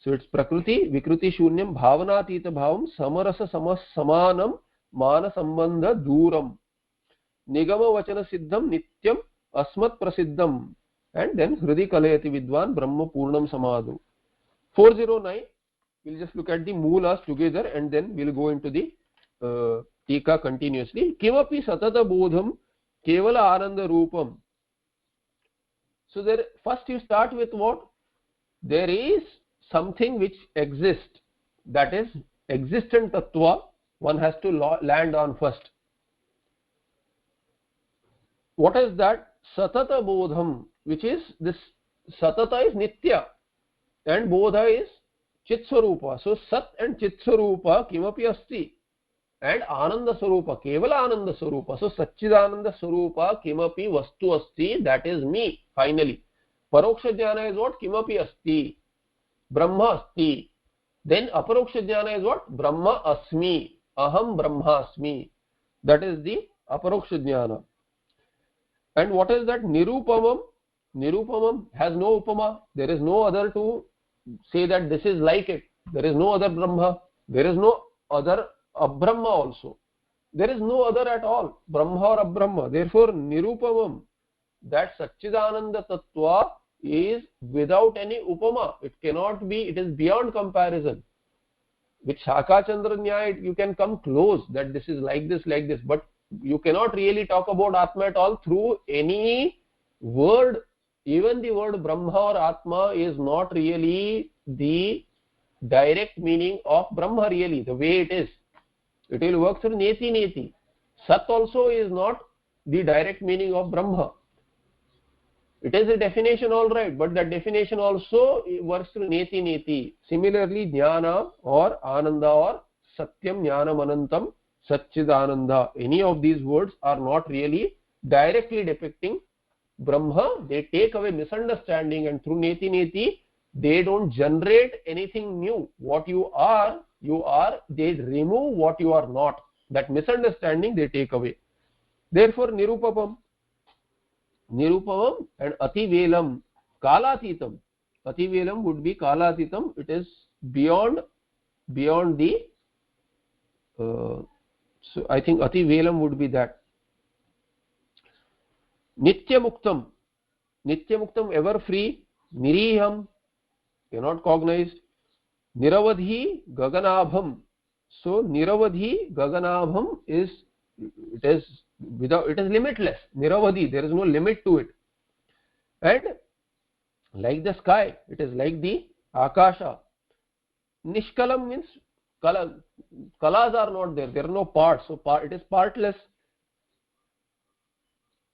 So it's prakriti vikriti shunyam bhavanatita bhavam samarasa samanam mana sambandha duram nigama vachana siddham nityam asmat prasiddham, and then hridi kalayati vidwan brahma purnam samadhu. 409, we'll just look at the moolas together and then we'll go into the tika continuously. Kimapi satata bodham kevala ananda rupam. So there, first you start with what? There is something which exists, that is existent tattva, one has to land on first. What is that? Satata bodham, which is this. Satata is nitya and bodha is chitswarupa. So sat and chitswarupa kimapi asti, and ananda swarupa, kevala ananda swarupa. So satchidananda swarupa kimapi vastu asti, that is me. Finally paroksha jnana is what? Kimapi asti, brahma asti. Then aparoksha jnana is what? Brahma asmi, aham brahma asmi. That is the aparoksha jnana. And what is that? Nirupamam. Nirupamam has no upama. There is no other to say that this is like it. There is no other Brahma. There is no other Abrahma also. There is no other at all, Brahma or Abrahma. Therefore, Nirupamam, that Satchidananda Tattva is without any upama. It cannot be, it is beyond comparison. With Shaka Chandra Nyaya, you can come close that this is like this, but you cannot really talk about Atma at all through any word. Even the word Brahma or Atma is not really the direct meaning of Brahma really, the way it is. It will work through Neti Neti. Sat also is not the direct meaning of Brahma. It is a definition, all right, but that definition also works through Neti Neti. Similarly, Jnana or Ananda or Satyam Jnanam Anantam Satchidananda, any of these words are not really directly depicting Brahma. They take away misunderstanding, and through Neti Neti, they don't generate anything new. What you are, they remove what you are not. That misunderstanding they take away. Therefore, Nirupamam and Ativelam, Kalatitam. Ativelam would be Kalatitam. It is beyond the, so I think Ativelam would be that. Nityamuktam, ever free. Niriham, cannot cognized. Niravadhi Gaganabham. So Niravadhi Gaganabham is, it is limitless. Niravadhi, there is no limit to it. And like the sky, it is like the Akasha. Nishkalam means kalas are not there. There are no parts. So it is partless.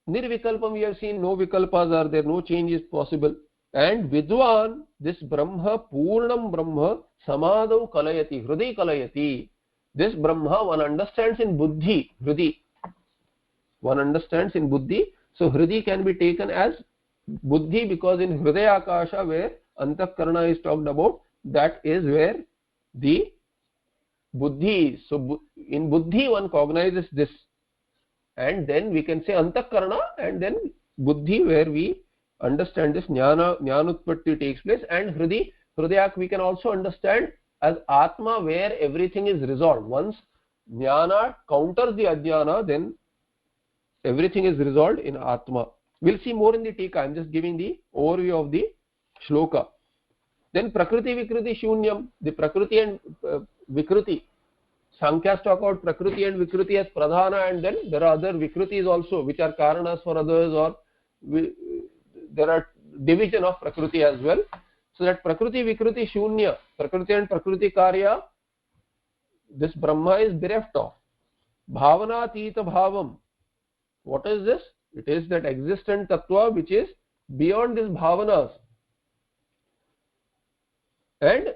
Nirvikalpam, we have seen no vikalpas are there, no change is possible. And Vidwan, this Brahma, Purnam Brahma, Samadau Kalayati, Hrudi Kalayati. This Brahma one understands in Buddhi, Hrudi. One understands in Buddhi. So Hrudi can be taken as Buddhi, because in Hridaya Akasha, where Antakarana is talked about, that is where the Buddhi is. So in Buddhi one cognizes this. And then we can say Antakarana, and then Buddhi, where we understand this Jnanutpatti takes place, and Hridayak we can also understand as Atma, where everything is resolved. Once Jnana counters the Ajnana, then everything is resolved in Atma. We'll see more in the Tika. I am just giving the overview of the Shloka. Then Prakriti Vikruti Shunyam, the Prakriti and Vikruti. Sankhya's talk about Prakriti and Vikruti as Pradhana, and then there are other Vikrutis also, which are Karanas for others, or there are division of Prakriti as well. So that Prakriti Vikruti Shunya, Prakriti and Prakriti Karya, this Brahma is bereft of. Bhavana Tita Bhavam. What is this? It is that existent Tattva which is beyond these Bhavanas. And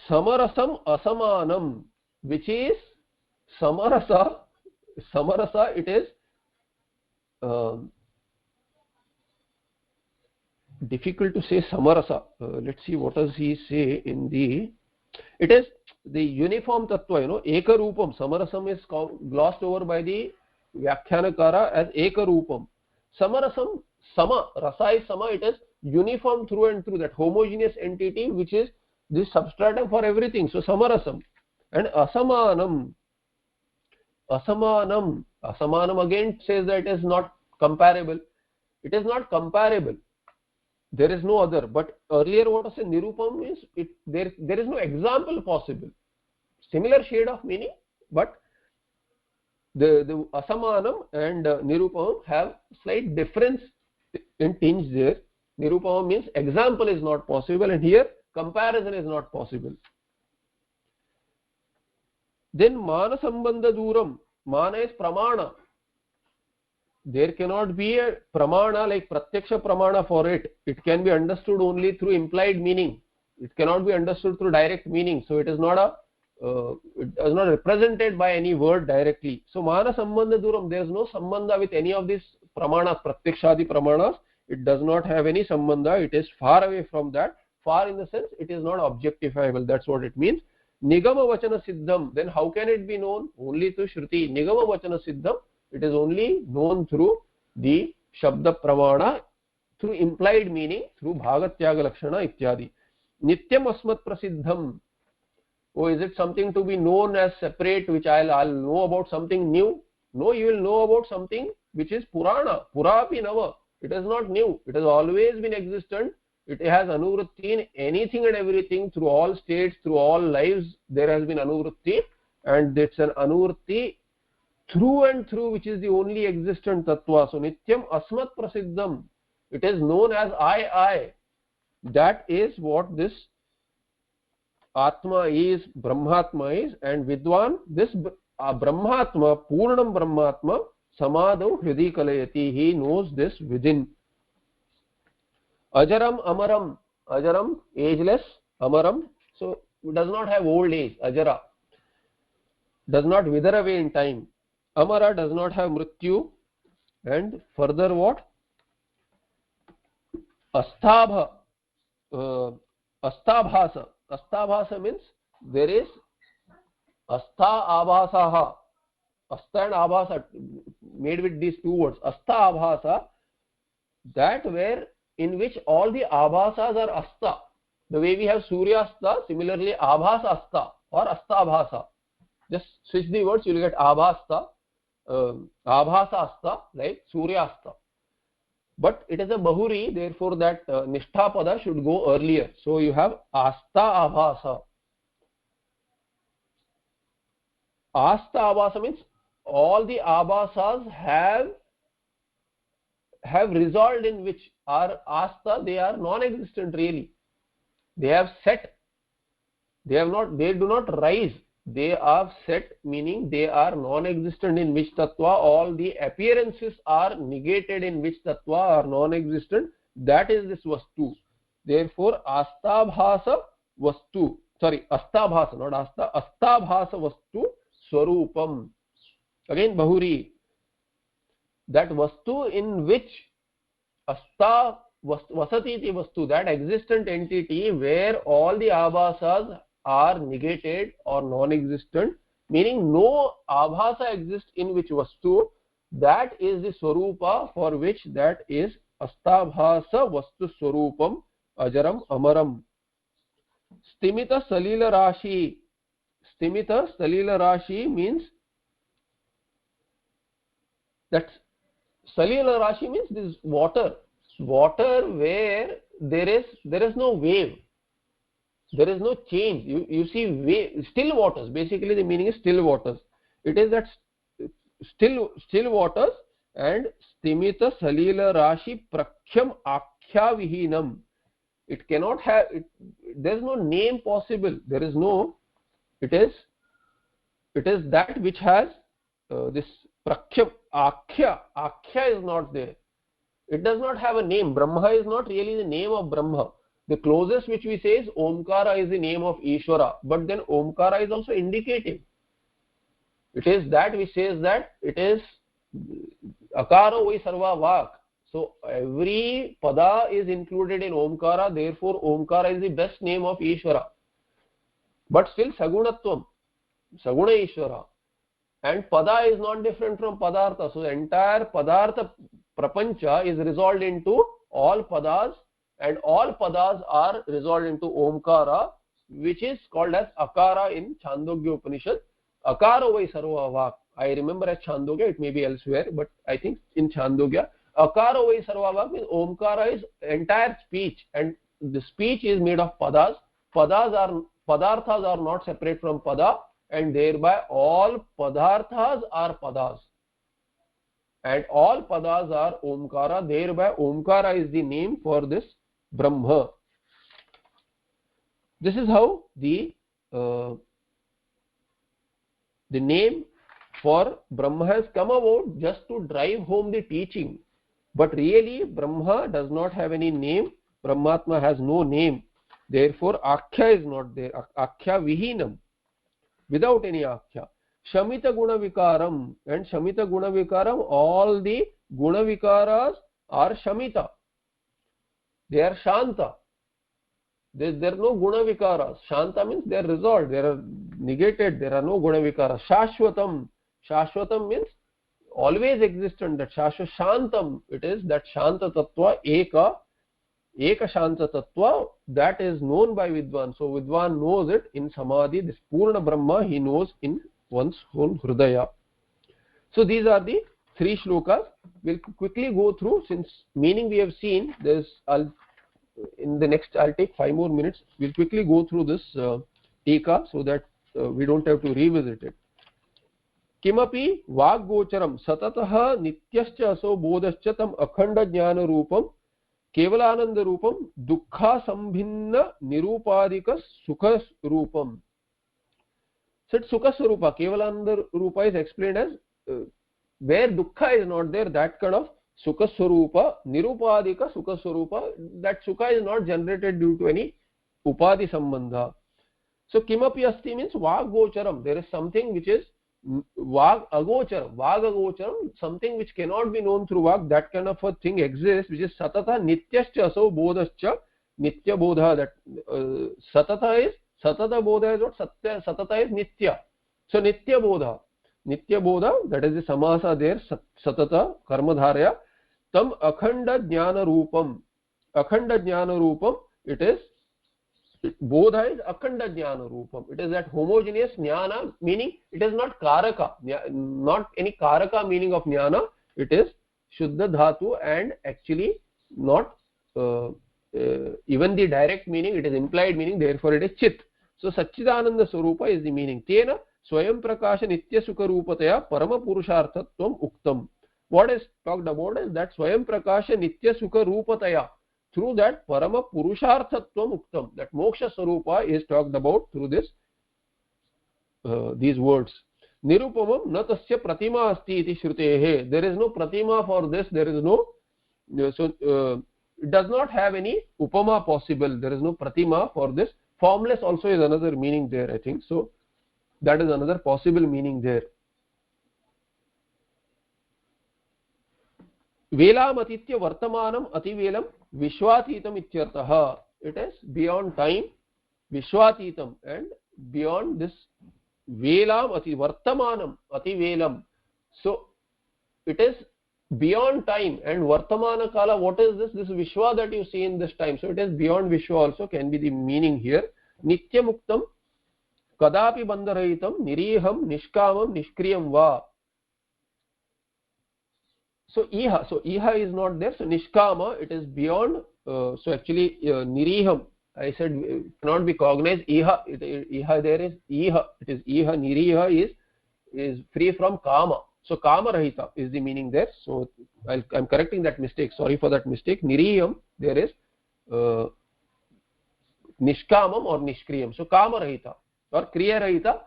Samarasam Asamanam, which is Samarasa, it is difficult to say Samarasa. Let's see what does he say in the, it is the uniform Tattva, Ekarupam. Samarasam is glossed over by the Vyakhyanakara as Ekarupam. Samarasam, Sama, Rasa is Sama, it is uniform through and through, that homogeneous entity which is the substratum for everything. So Samarasam. And Asamanam again says that it is not comparable. It is not comparable. There is no other. But earlier what was said, Nirupam means there is no example possible. Similar shade of meaning, but the Asamanam and Nirupam have slight difference in tinge there. Nirupam means example is not possible, and here comparison is not possible. Then Mana Sambandha Duram. Mana is Pramana. There cannot be a Pramana like Pratyaksha Pramana for it. It can be understood only through implied meaning. It cannot be understood through direct meaning. So it is not represented by any word directly. So Mana Sambandha Duram, there is no Sambandha with any of these Pramanas, Pratyakshadi Pramanas. It does not have any Sambandha. It is far away from that. Far in the sense it is not objectifiable. That's what it means. Nigama Vachana Siddham, then how can it be known? Only through Shruti. Nigama Vachana Siddham, it is only known through the Shabda Pramana, through implied meaning, through Bhagatyaga Lakshana Ityadi. Nityam asmat prasiddham. Oh, is it something to be known as separate, which I'll know about something new? No, you will know about something which is Purana. Purapi Nava. It is not new. It has always been existent. It has anuvritti in anything and everything, through all states, through all lives. There has been anuvritti, and it's an anuvritti through and through, which is the only existent tattva. So Nityam asmat prasiddham. It is known as I. That is what this Atma is, Brahmatma is, and Vidwan, this Brahmatma, Purnam Brahmatma, Samadau Hridi Kalayati, he knows this within. Ajaram Amaram, Ajaram, ageless, Amaram, so it does not have old age, Ajara, does not wither away in time. Amara does not have Mrityu, and further what? Asthabha, Astabhasa. Astabhasa means there is Astha Abhasaha. Astha and Abhasa made with these two words. Astha Abhasa, that where in which all the Abhasas are Astha. The way we have Suryasta, similarly Abhasa Astha or Astha Abhasa. Just switch the words, you will get Abhasta, Abhasa Astha, like Suryasta. But it is a Bahuri, therefore that Nishtha Pada should go earlier. So you have Asta Abhasa. Asta Abhasa means all the Abhasas have resolved, in which are Asta, they are non-existent really. They have set. They do not rise. They are set, meaning they are non-existent, in which tattva all the appearances are negated, in which tattva are non-existent. That is this vastu. Therefore astabhasa vastu, sorry, astabhasa, not asta, astabhasa vastu swarupam. Again Bahuri, that vastu in which asta vasati iti vastu, that existent entity where all the abhasas are negated or non-existent, meaning no abhasa exists in which vastu, that is the swarupa for which that is astabhasa vastu swarupam ajaram amaram. Stimita salila rashi. Stimita salila rashi means that salila rashi means this water where there is no wave. There is no change. You see wave, still waters. Basically the meaning is still waters. It is that still waters, and stimita salila rashi prakhyam akhya vihinam. It cannot have, there is no name possible. There is no, it is that which has this prakhyam, akhya is not there. It does not have a name. Brahma is not really the name of Brahma. The closest which we say is Omkara is the name of Ishvara, but then Omkara is also indicative. It is that which says that it is Akaro vai sarva vak. So every pada is included in Omkara, therefore Omkara is the best name of Ishvara. But still Sagunatvam, Saguna Ishvara. And pada is not different from Padartha. So the entire Padartha Prapancha is resolved into all padas, and all padas are resolved into Omkara, which is called as Akara in Chandogya Upanishad. Akara vai sarva vak. I remember as Chandogya, it may be elsewhere, but I think in Chandogya, Akara vai sarva vak means Omkara is entire speech, and the speech is made of padas. Padarthas are not separate from pada, and thereby all padarthas are padas. And all padas are Omkara, thereby Omkara is the name for this Brahma. This is how the name for Brahma has come about, just to drive home the teaching. But really Brahma does not have any name. Brahmatma has no name. Therefore Akhya is not there. Akhya vihinam, without any Akhya. Shamita guna vikaram, and Shamita guna vikaram, all the guna vikaras are Shamita. They are Shanta. There are no guna vikaras. Shanta means they are resolved, they are negated, there are no guna vikaras. Shashvatam. Shashvatam means always existent, that Shashva Shantam. It is that Shanta Tattva Eka, ekashanta tattva, that is known by Vidwan. So Vidwan knows it in samadhi. This Purna Brahma he knows in one's own hridaya. So these are the 3 shlokas. We'll quickly go through, since meaning we have seen. There's in the next I'll take 5 more minutes. We'll quickly go through this tika so that we don't have to revisit it. Kimapi vaggocharam satatah nityascha aso bodhascha tam akhanda jnana rupam kevalananda rupam dukkha sambhinna nirupadika sukha rupam. So sukha swarupa, kevalananda rupa is explained as where dukkha is not there, that kind of sukha swarupa, nirupadika sukha swarupa, that sukha is not generated due to any upadi sambandha. So kimapi asti means vaggocharam, there is something which is vag agocharam, something which cannot be known through vag, that kind of a thing exists, which is satata nityascha aso bodhascha nitya bodha. That satata is satata bodha is what? Satata is nitya. So nitya bodha, that is the samasa there, satata karma dharya. Tam akhanda jnana rupam, it is bodha is akhanda jnana rupam. It is that homogeneous jnana, meaning it is not karaka, not any karaka meaning of jnana. It is shuddha dhatu, and actually not even the direct meaning, it is implied meaning, therefore it is chit. So Satchidananda Swarupa is the meaning. Tena Swayam Prakasha Nitya Sukha Rupataya Parama Purusharthatvam Uktam. What is talked about is that Swayam Prakasha Nitya Sukha Rupataya. Through that Parama Purusharthatvam Uktam, that Moksha Swarupa is talked about through this these words. Nirupamam na tasya pratima asti iti shrutehe. There is no pratima for this, there is no, it does not have any upama possible, there is no pratima for this. Formless also is another meaning there, I think. So that is another possible meaning there. Velam atitya vartamanam ativelam vishwatitam ityartah. It is beyond time, vishwatitam, and beyond this velam ati vartamanam ativelam. So it is beyond time, and vartamana kala, what is this? This Vishwa that you see in this time. So it is beyond Vishwa also can be the meaning here. Nitya muktam kadapi bandharahitam niriham nishkamam nishkriyam va. So iha is not there. So nishkama, it is beyond. So actually niriham, I said cannot be cognized. Iha there is iha. It is iha. Niriha is free from kama. So kama rahita is the meaning there. So I'm correcting that mistake. Sorry for that mistake. Niriyam, there is nishkamam or nishkriyam. So kama rahita or kriya rahita.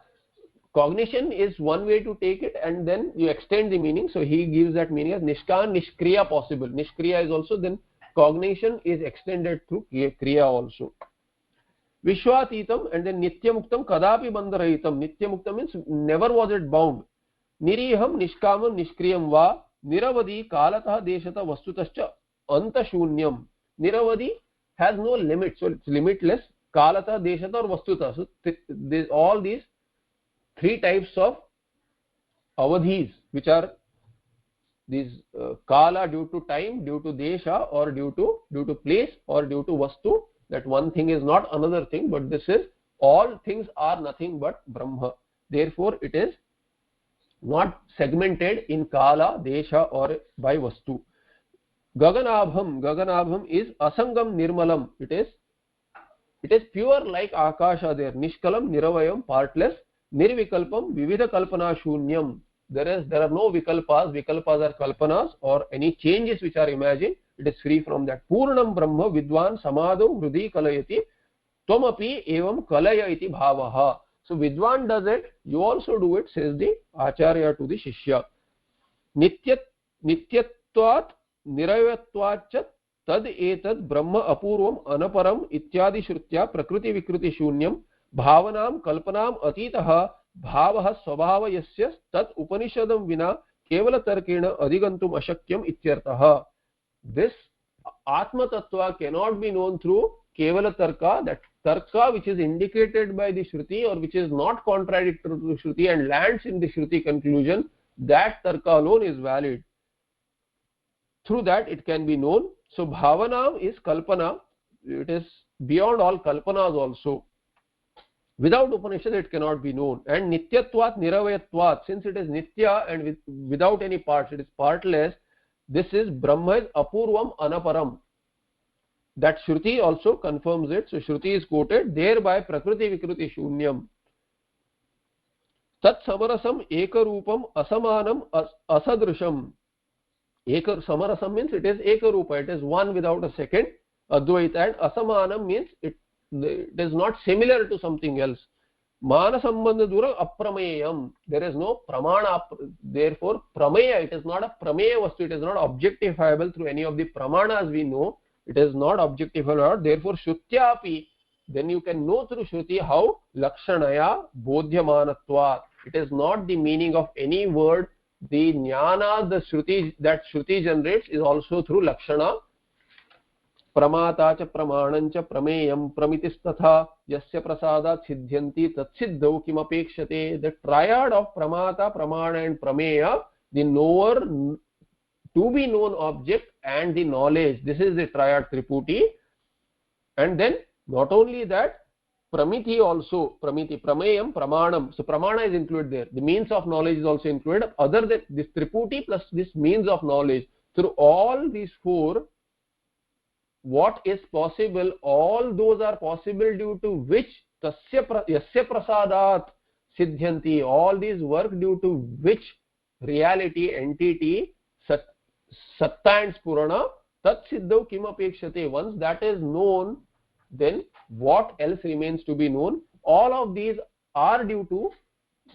Cognition is one way to take it, and then you extend the meaning. So he gives that meaning as nishkan, nishkriya possible. Nishkriya is also, then cognition is extended through kriya also. Vishwatitam, and then nitya muktam kadapi bandharahitam. Nitya muktam means never was it bound. Niriham nishkamam nishkriyam va niravadi kalatah deshata vastutascha anta shunyam. Niravadi has no limit, so it's limitless. Kalatah deshata or vastuta. So all these 3 types of avadhis, which are these kala due to time, due to desha, or due to place, or due to vastu. That one thing is not another thing, but this is all things are nothing but Brahma. Therefore it is not segmented in kala, desha, or by vastu. Gaganabham is asangam nirmalam. It is pure like akasha there. Nishkalam niravayam, partless. Nirvikalpam vividha kalpana shunyam. There are no vikalpas. Vikalpas are kalpanas or any changes which are imagined. It is free from that. Purnam Brahma vidwan samadho hrudi kalayati twamapi evam kalaya iti bhavaha. So vidwan does it, you also do it, says the acharya to the shishya. Nityatvat niravyatvat tad etad brahma apurvam anaparam ityadi shrutya prakriti vikriti shunyam bhavanam kalpanam atitah bhavah swabhava yasya tat upanishadam vina kevala tarkena adhigantum ashakyam ityartah. This atma tattva cannot be known through kevala tarka, that tarka which is indicated by the shruti or which is not contradictory to the shruti and lands in the shruti conclusion. That tarka alone is valid. Through that it can be known. So bhavanam is kalpana. It is beyond all kalpanas also. Without Upanishad it cannot be known. And nityatvat niravayatvat, since it is nitya and without any parts, it is partless, this is Brahma is apurvam anaparam. That Shruti also confirms it. So Shruti is quoted, thereby prakriti vikruti shunyam. Tat samarasam ekarupam asamanam asadrisham. Samarasam means it is ekarupa, it is one without a second, Advaita, and asamanam means it is not similar to something else. Mana sambandha dura aprameyam, there is no pramana, therefore prameya, it is not a prameya vastu, it is not objectifiable through any of the pramanas we know, it is not objectifiable, therefore shrutyapi, then you can know through Shruti how lakshanaya bodhyamanatvat. It is not the meaning of any word. The jnana, the Shruti, that Shruti generates is also through lakshana. Pramata cha pramanam cha prameyam pramitistatha yasya prasadat siddhyanti tatsiddhau kim apekshate. The triad of pramata, pramana and prameya, the knower, to be known object and the knowledge. This is the triad Triputi. And then not only that, Pramiti also, Pramiti, Prameyam, Pramanam. So Pramana is included there. The means of knowledge is also included. Other than this Triputi plus this means of knowledge, through all these four, what is possible, all those are possible due to which yasya prasadat siddhyanti, all these work due to which reality, entity, satta and spurana, tat siddhau kim apekshate. Once that is known, then what else remains to be known? All of these are due to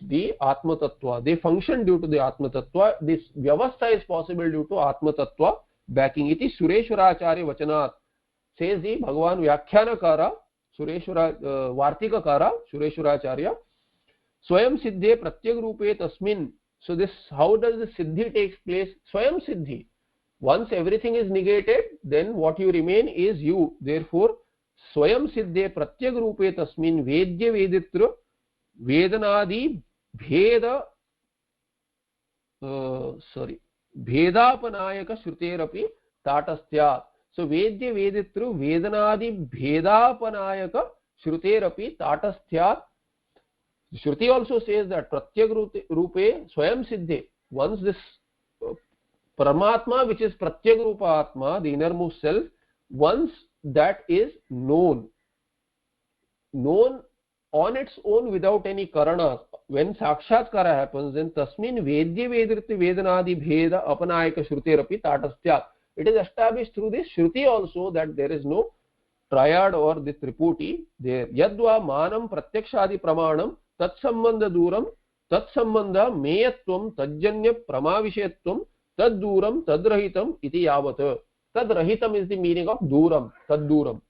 the Atma Tattva. They function due to the Atma Tattva. This Vyavastha is possible due to Atma Tattva. Backing iti Sureshwaracharya Vachanat. Says the Bhagavan Vyakhyanakara, Vartikakara, Sureshwaracharya. Swayam Siddhe Pratyag Rupe Tasmin. So this, how does the Siddhi takes place? Swayam Siddhi. Once everything is negated, then what you remain is you. Therefore, स्वयं सिद्धे प्रत्यग रूपे तस्मिन् वेद्य वेदित्र वेदनादि भेद भेदापनायक श्रुतेरपि ताटस्थ्यात्. So Vaidya वेदित्र वेदनादि भेदापनायक श्रुतेरपि ताटस्थ्यात्. Shruti also says that pratyag rupe swayam siddhe. Once this Paramatma, which is pratyag rupa atma, the innermost self, once that is known on its own without any karanas, when sakshatkara happens, then tasmin vedya vedriti vedanadi bheda apanayaka shruterapi tatasthya. It is established through this Shruti also that there is no triad or the triputi there. Yadva manam pratyakshadi pramanam tat sambandha duram tat sambandha meyatvam tajjanya pramavishayatvam tad duram tad rahitam iti yavat. Tad rahitam is the meaning of duram, tad duram.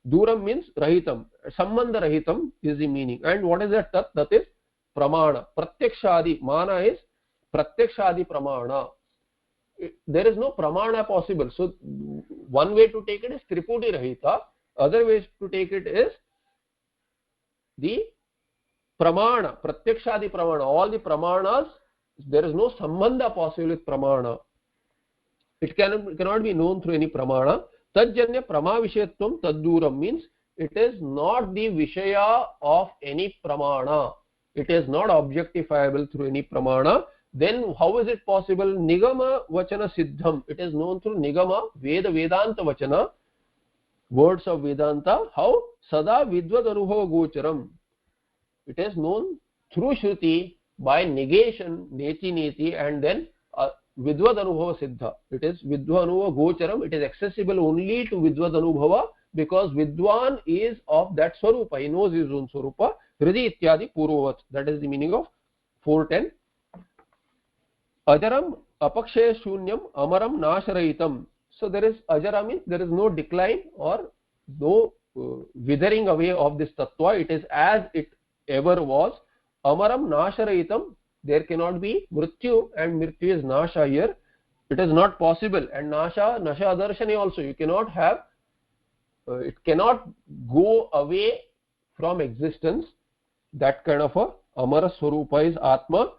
Duram means rahitam, sambandha rahitam is the meaning. And what is that tat? That is pramana. Pratyakshadi, mana is pratyakshadi pramana. There is no pramana possible. So one way to take it is triputi rahita, other ways to take it is the pramana, pratyakshadi pramana. All the pramanas, there is no sambandha possible with pramana. It cannot be known through any pramana. Tajjanya pramavishayatvam tadduram means it is not the vishaya of any pramana. It is not objectifiable through any pramana. Then how is it possible? Nigama vachana siddham. It is known through Nigama, Veda, Vedanta vachana, words of Vedanta. How? Sada vidvad anubhava gocharam. It is known through Shruti by negation, neti neti, and then Vidvad Anubhava Siddha. It is Vidvad Anubhava Gocharam. It is accessible only to Vidvad Anubhava because Vidwan is of that Swarupa. He knows his own Swarupa. Hridi Ityadi Purvavat. That is the meaning of 410. Ajaram Apakshaya Shunyam Amaram Nasharayitam. So there is Ajara means there is no decline or no withering away of this Tattva. It is as it ever was. Amaram Nasharayitam. There cannot be mrityu, and mrityu is nasha here. It is not possible. And nasha adarshani also. You cannot have, it cannot go away from existence. That kind of a amara swarupa is Atma.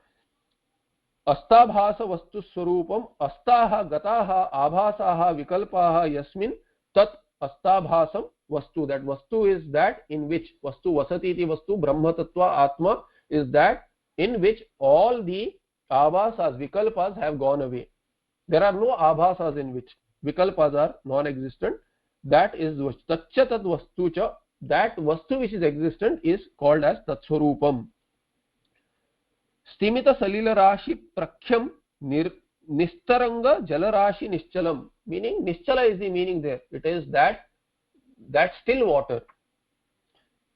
अस्ताभास वस्तु स्वरूपम अस्ताः गताः आभासाः विकल्पाः यस्मिन् तत् अस्ताभासम वस्तु. That वस्तु is that in which वस्तु वसति इति वस्तु ब्रह्म तत्व आत्मा is that in which all the abhasas vikalpas have gone away. There are no abhasas in which vikalpas are non-existent. That is taccha tad vastu cha. That vastu which is existent is called as tatswarupam. Stimita salila rashi prakhyam nistaranga jalarashi nischalam. Meaning nischala is the meaning there. It is that still water.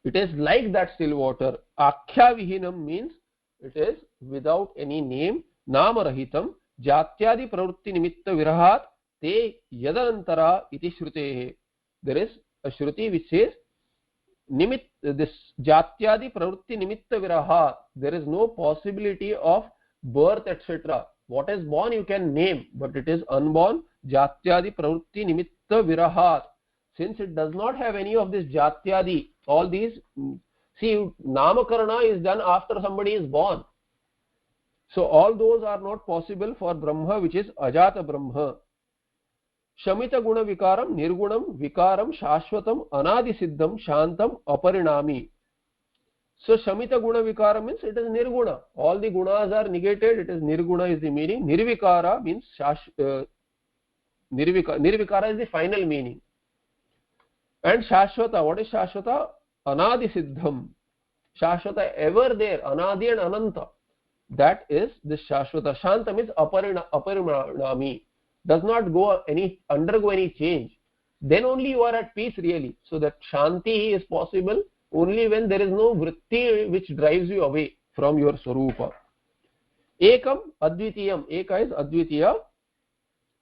It is like that still water. Akhya vihinam means it is without any name. Nama rahitam jatyadi pravrutti nimitta virahat te yadanantara iti shrutehe. There is a shruti which says this jatyadi pravrutti nimitta virahat. There is no possibility of birth, etc. What is born you can name, but it is unborn. Jatyadi pravrutti nimitta virahat. Since it does not have any of this jatyadi, all these, see, namakarana is done after somebody is born. So all those are not possible for Brahma, which is ajata Brahma. Shamita guna vikaram nirgunam vikaram shashvatam anadi siddham shantam aparinami. So Shamita guna vikaram means it is nirguna. All the gunas are negated. It is nirguna is the meaning. Nirvikara means nirvikara is the final meaning. And Shashvata, what is Shashvata? Anadi Siddham. Shashvata ever there, Anadi and Ananta. That is the Shashvata. Shantam is Aparinami. Does not undergo any change. Then only you are at peace really. So that Shanti is possible only when there is no vritti which drives you away from your Swarupa. Ekam Advitiyam. Eka is Advitiya.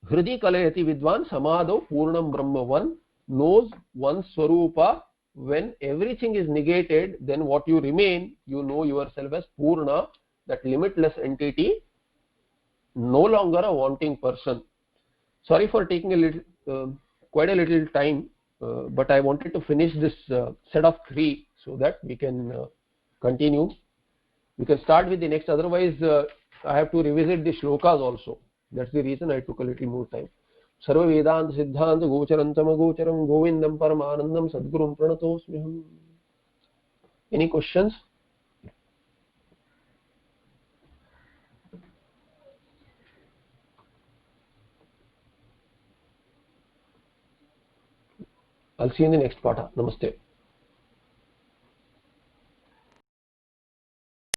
Hridi Kalayati Vidwan Samadho Purnam Brahma. One knows one Swarupa. When everything is negated, then what you remain, you know yourself as Purna, that limitless entity, no longer a wanting person. Sorry for taking a little, quite a little time, but I wanted to finish this set of 3 so that we can continue. We can start with the next, otherwise I have to revisit the shlokas also. That's the reason I took a little more time. सर्व वेदांत सिद्धांत गोचरं तमगोचरं गोविंदं परमानंदं सद्गुरुं प्रणतोस्म्यहम्. Any questions? I'll see you in the next part. Namaste.